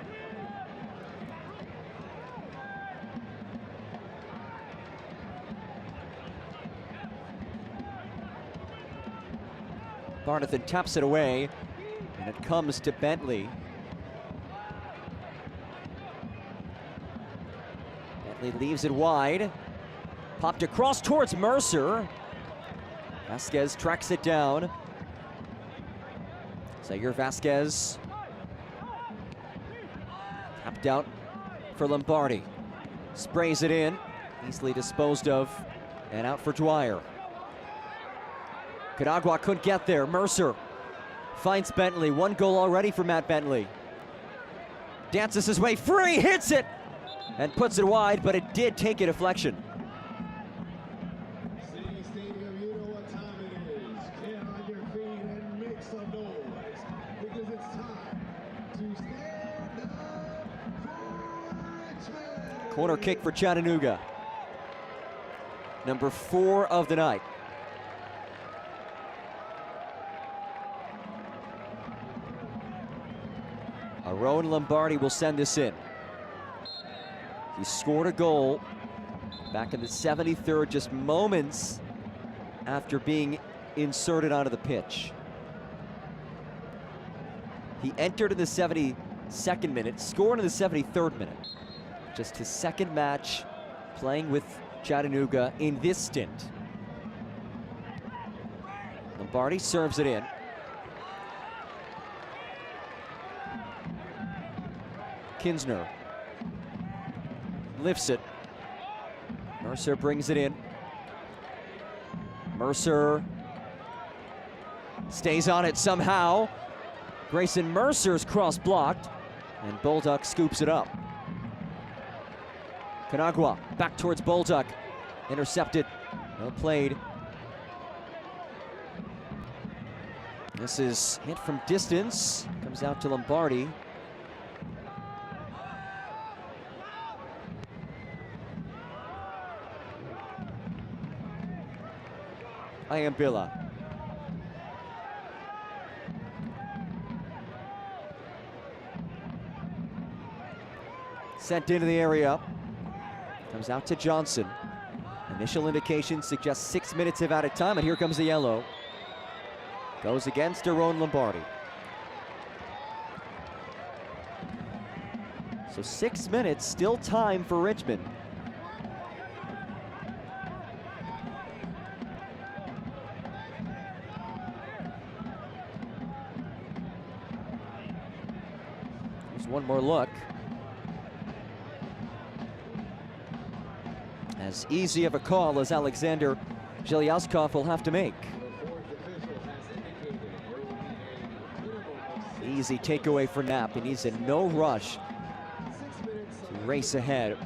Barnathan taps it away, and it comes to Bentley. Bentley leaves it wide. Popped across towards Mercer. Vasquez tracks it down. Zaire Vasquez. Tapped out for Lombardi. Sprays it in, easily disposed of, and out for Dwyer. Cadagua couldn't get there. Mercer finds Bentley. One goal already for Matt Bentley. Dances his way free, hits it, and puts it wide, but it did take a deflection. Corner kick for Chattanooga. Number 4 of the night. Rowan Lombardi will send this in. He scored a goal back in the 73rd, just moments after being inserted onto the pitch. He entered in the 72nd minute, scored in the 73rd minute. Just his second match playing with Chattanooga in this stint. Lombardi serves it in. Kinsner lifts it. Mercer brings it in. Mercer stays on it somehow. Grayson Mercer's cross blocked, and Bolduc scoops it up. Canagua back towards Bolduc. Intercepted. Well played. This is hit from distance. Comes out to Lombardi. Ayambila. Sent into the area. Comes out to Johnson. Initial indications suggest 6 minutes of added time, and here comes the yellow. Goes against Daron Lombardi. So 6 minutes, still time for Richmond. Here's one more look. As easy of a call as Alexander Zhelyazkov will have to make. Easy takeaway for Knapp, and he's in no rush to race ahead.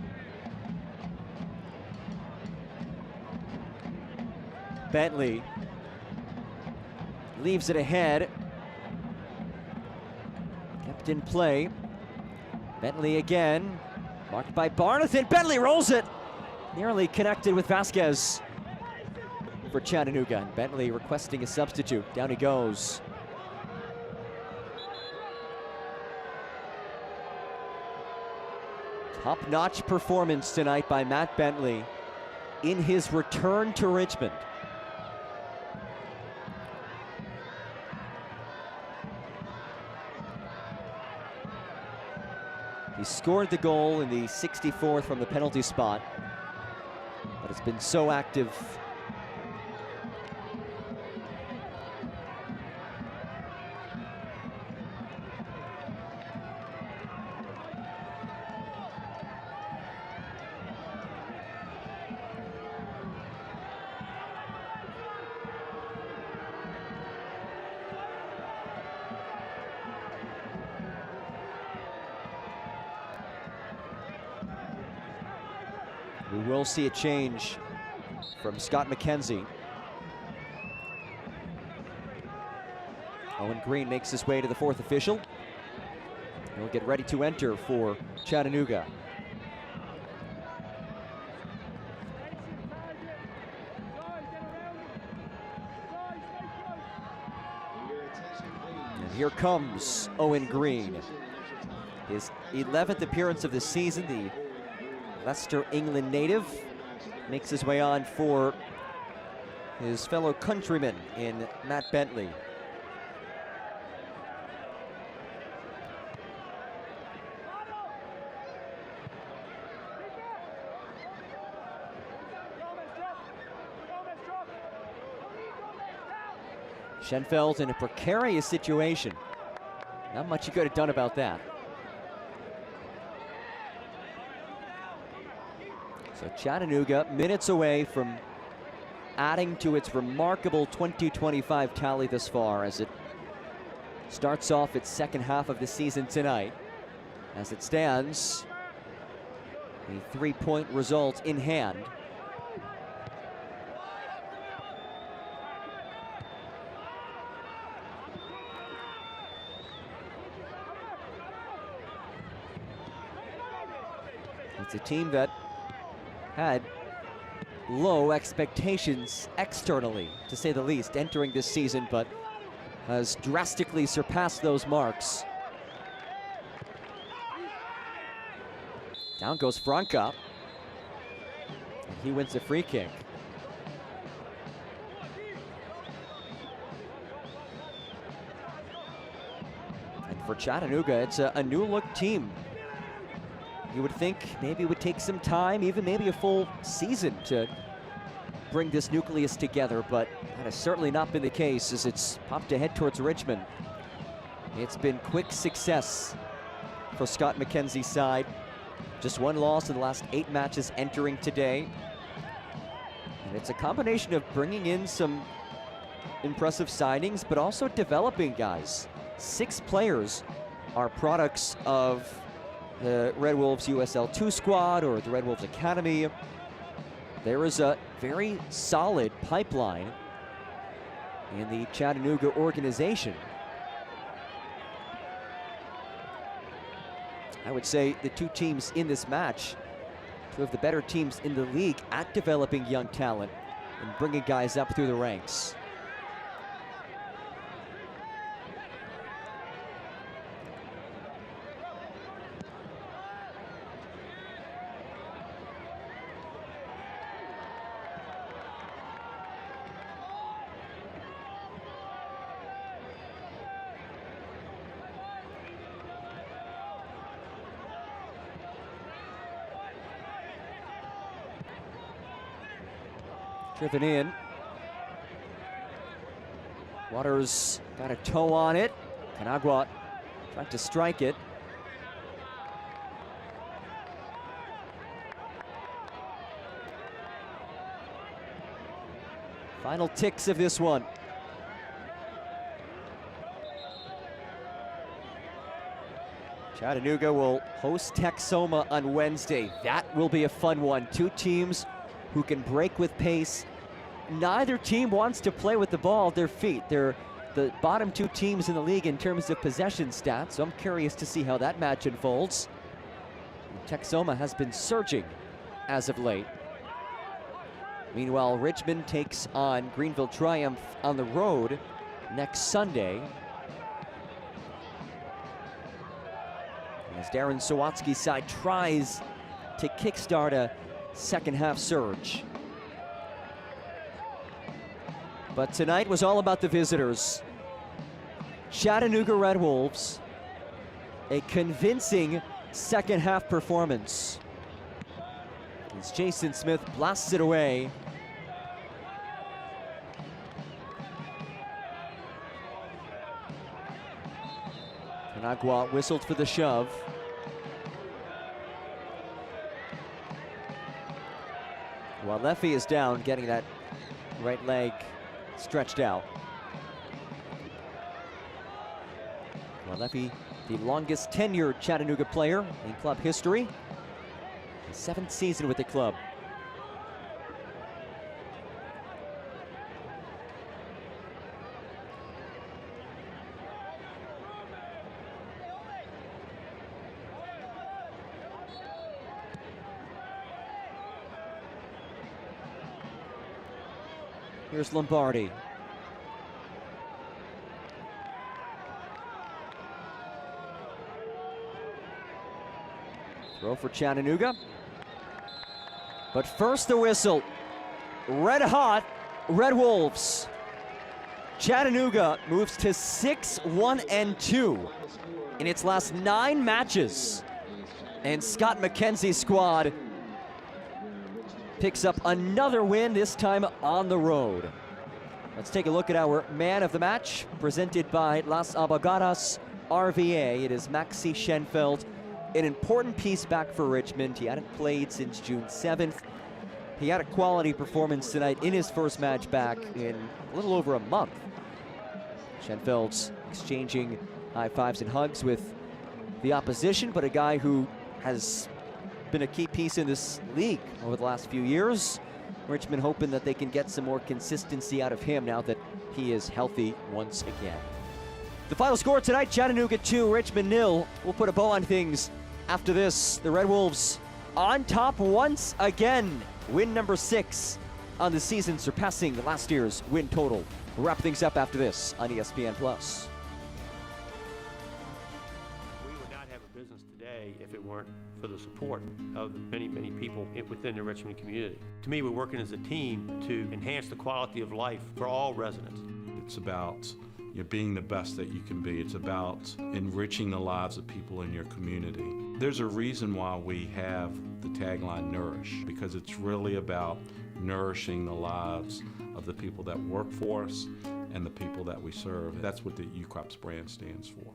Bentley leaves it ahead. Kept in play. Bentley again, marked by Barnathan. Bentley rolls it. Nearly connected with Vasquez for Chattanooga. And Bentley requesting a substitute. Down he goes. Top-notch performance tonight by Matt Bentley in his return to Richmond. He scored the goal in the 64th from the penalty spot, but it's been so active. We will see a change from Scott McKenzie. Owen Green makes his way to the fourth official. He'll get ready to enter for Chattanooga. And here comes Owen Green. His 11th appearance of the season, the Leicester, England native, makes his way on for his fellow countryman in Matt Bentley. Schenfeld in a precarious situation. Not much he could have done about that. So Chattanooga minutes away from adding to its remarkable 2025 tally thus far as it starts off its second half of the season tonight. As it stands, a 3-point result in hand. It's a team that had low expectations externally, to say the least, entering this season, but has drastically surpassed those marks. Down goes Franca. And he wins a free kick. for Chattanooga, it's a new look team. You would think maybe it would take some time, even maybe a full season to bring this nucleus together, but that has certainly not been the case as it's popped ahead towards Richmond. It's been quick success for Scott McKenzie's side. Just one loss in the last 8 matches entering today. And it's a combination of bringing in some impressive signings, but also developing guys. 6 players are products of the Red Wolves USL 2 squad or the Red Wolves Academy. There is a very solid pipeline in the Chattanooga organization. I would say the 2 teams in this match, 2 of the better teams in the league at developing young talent and bringing guys up through the ranks. Driven in. Waters got a toe on it. Canagua tried to strike it. Final ticks of this one. Chattanooga will host Texoma on Wednesday. That will be a fun one. 2 teams who can break with pace. Neither team wants to play with the ball at their feet. They're the bottom 2 teams in the league in terms of possession stats, so I'm curious to see how that match unfolds. Texoma has been surging as of late. Meanwhile, Richmond takes on Greenville Triumph on the road next Sunday. As Darren Sawatsky's side tries to kickstart a second half surge. But tonight was all about the visitors. Chattanooga Red Wolves, a convincing second half performance. As Jason Smith blasts it away. Canagua whistled for the shove. While Leffy is down, getting that right leg stretched out. Well, Leffy, the longest tenured Chattanooga player in club history. His 7th season with the club. Here's Lombardi. Throw for Chattanooga. But first the whistle. Red hot Red Wolves. Chattanooga moves to 6-1-2 in its last 9 matches. And Scott McKenzie's squad picks up another win, this time on the road. Let's take a look at our man of the match, presented by Las Abogadas RVA. It is Maxi Schenfeld, an important piece back for Richmond. He hadn't played since June 7th. He had a quality performance tonight in his first match back in a little over a month. Schenfeld's exchanging high fives and hugs with the opposition, but a guy who has been a key piece in this league over the last few years. Richmond hoping that they can get some more consistency out of him now that he is healthy once again. The final score tonight, Chattanooga 2, Richmond 0. We'll put a bow on things after this. The Red Wolves on top once again. Win number 6 on the season, surpassing last year's win total. We'll wrap things up after this on ESPN+. We would not have a business today if it weren't for the support of the many, many people within the Richmond community. To me, we're working as a team to enhance the quality of life for all residents. It's about, you're being the best that you can be. It's about enriching the lives of people in your community. There's a reason why we have the tagline Nourish, because it's really about nourishing the lives of the people that work for us and the people that we serve. That's what the UCrops brand stands for.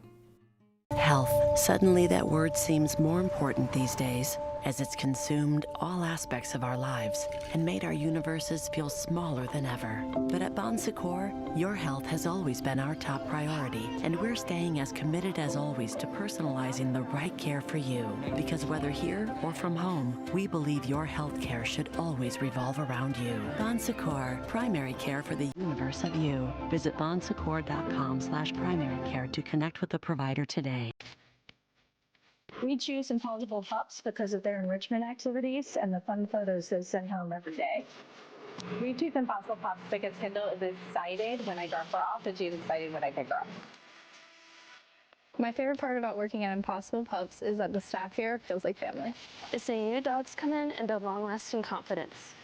Health. Suddenly that word seems more important these days, as it's consumed all aspects of our lives and made our universes feel smaller than ever. But at Bon Secours, your health has always been our top priority, and we're staying as committed as always to personalizing the right care for you. Because whether here or from home, we believe your health care should always revolve around you. Bon Secours, primary care for the universe of you. Visit bonsecours.com/primary care to connect with a provider today. We choose Impossible Pups because of their enrichment activities and the fun photos they send home every day. We choose Impossible Pups because Kendall is excited when I drop her off and she's excited when I pick her up. My favorite part about working at Impossible Pups is that the staff here feels like family. It's seeing your dogs come in and build long-lasting confidence.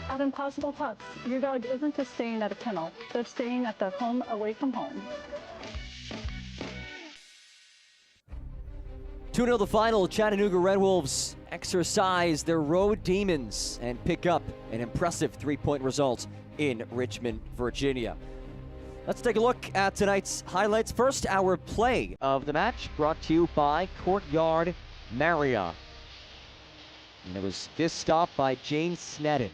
At Impossible Pups, your dog isn't just staying at a kennel, they're staying at their home away from home. 2-0 the final. Chattanooga Red Wolves exercise their road demons and pick up an impressive 3-point result in Richmond, Virginia. Let's take a look at tonight's highlights. First, our play of the match brought to you by Courtyard Marriott. And it was this stop by Jane Sneddon.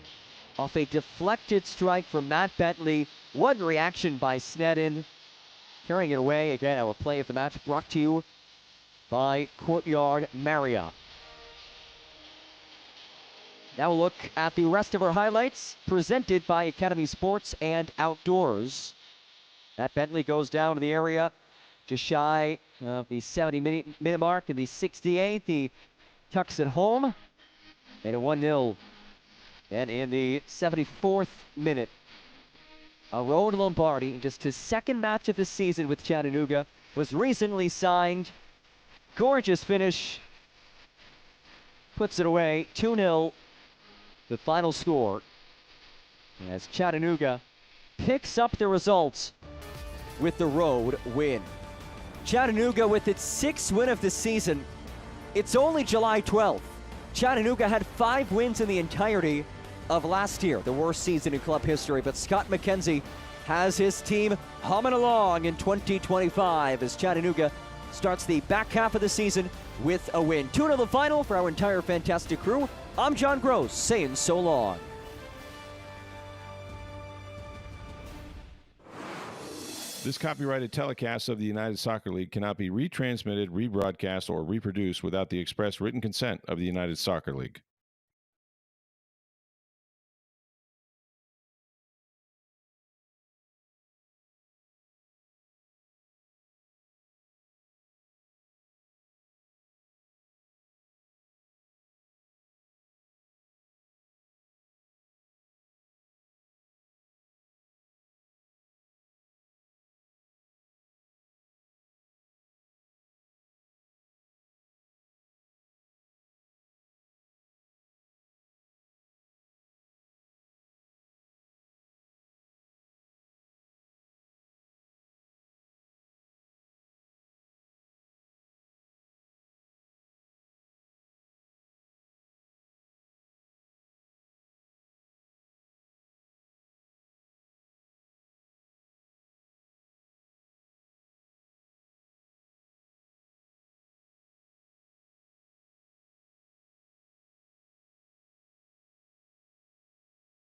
Off a deflected strike from Matt Bentley. What reaction by Sneddon. Carrying it away. Again, our play of the match brought to you by Courtyard Marriott. Now we'll look at the rest of our highlights presented by Academy Sports and Outdoors. Matt Bentley goes down to the area just shy of the 70-minute mark. In the 68th, he tucks it home. Made it 1-0. And in the 74th minute, Aaron Lombardi, in just his second match of the season with Chattanooga, was recently signed. Gorgeous finish. Puts it away. 2-0. The final score. As Chattanooga picks up the results with the road win. Chattanooga with its 6th win of the season. It's only July 12th. Chattanooga had 5 wins in the entirety of last year, the worst season in club history. But Scott McKenzie has his team humming along in 2025 as Chattanooga starts the back half of the season with a win. 2-0 the final for our entire fantastic crew. I'm John Gross, saying so long. This copyrighted telecast of the United Soccer League cannot be retransmitted, rebroadcast, or reproduced without the express written consent of the United Soccer League.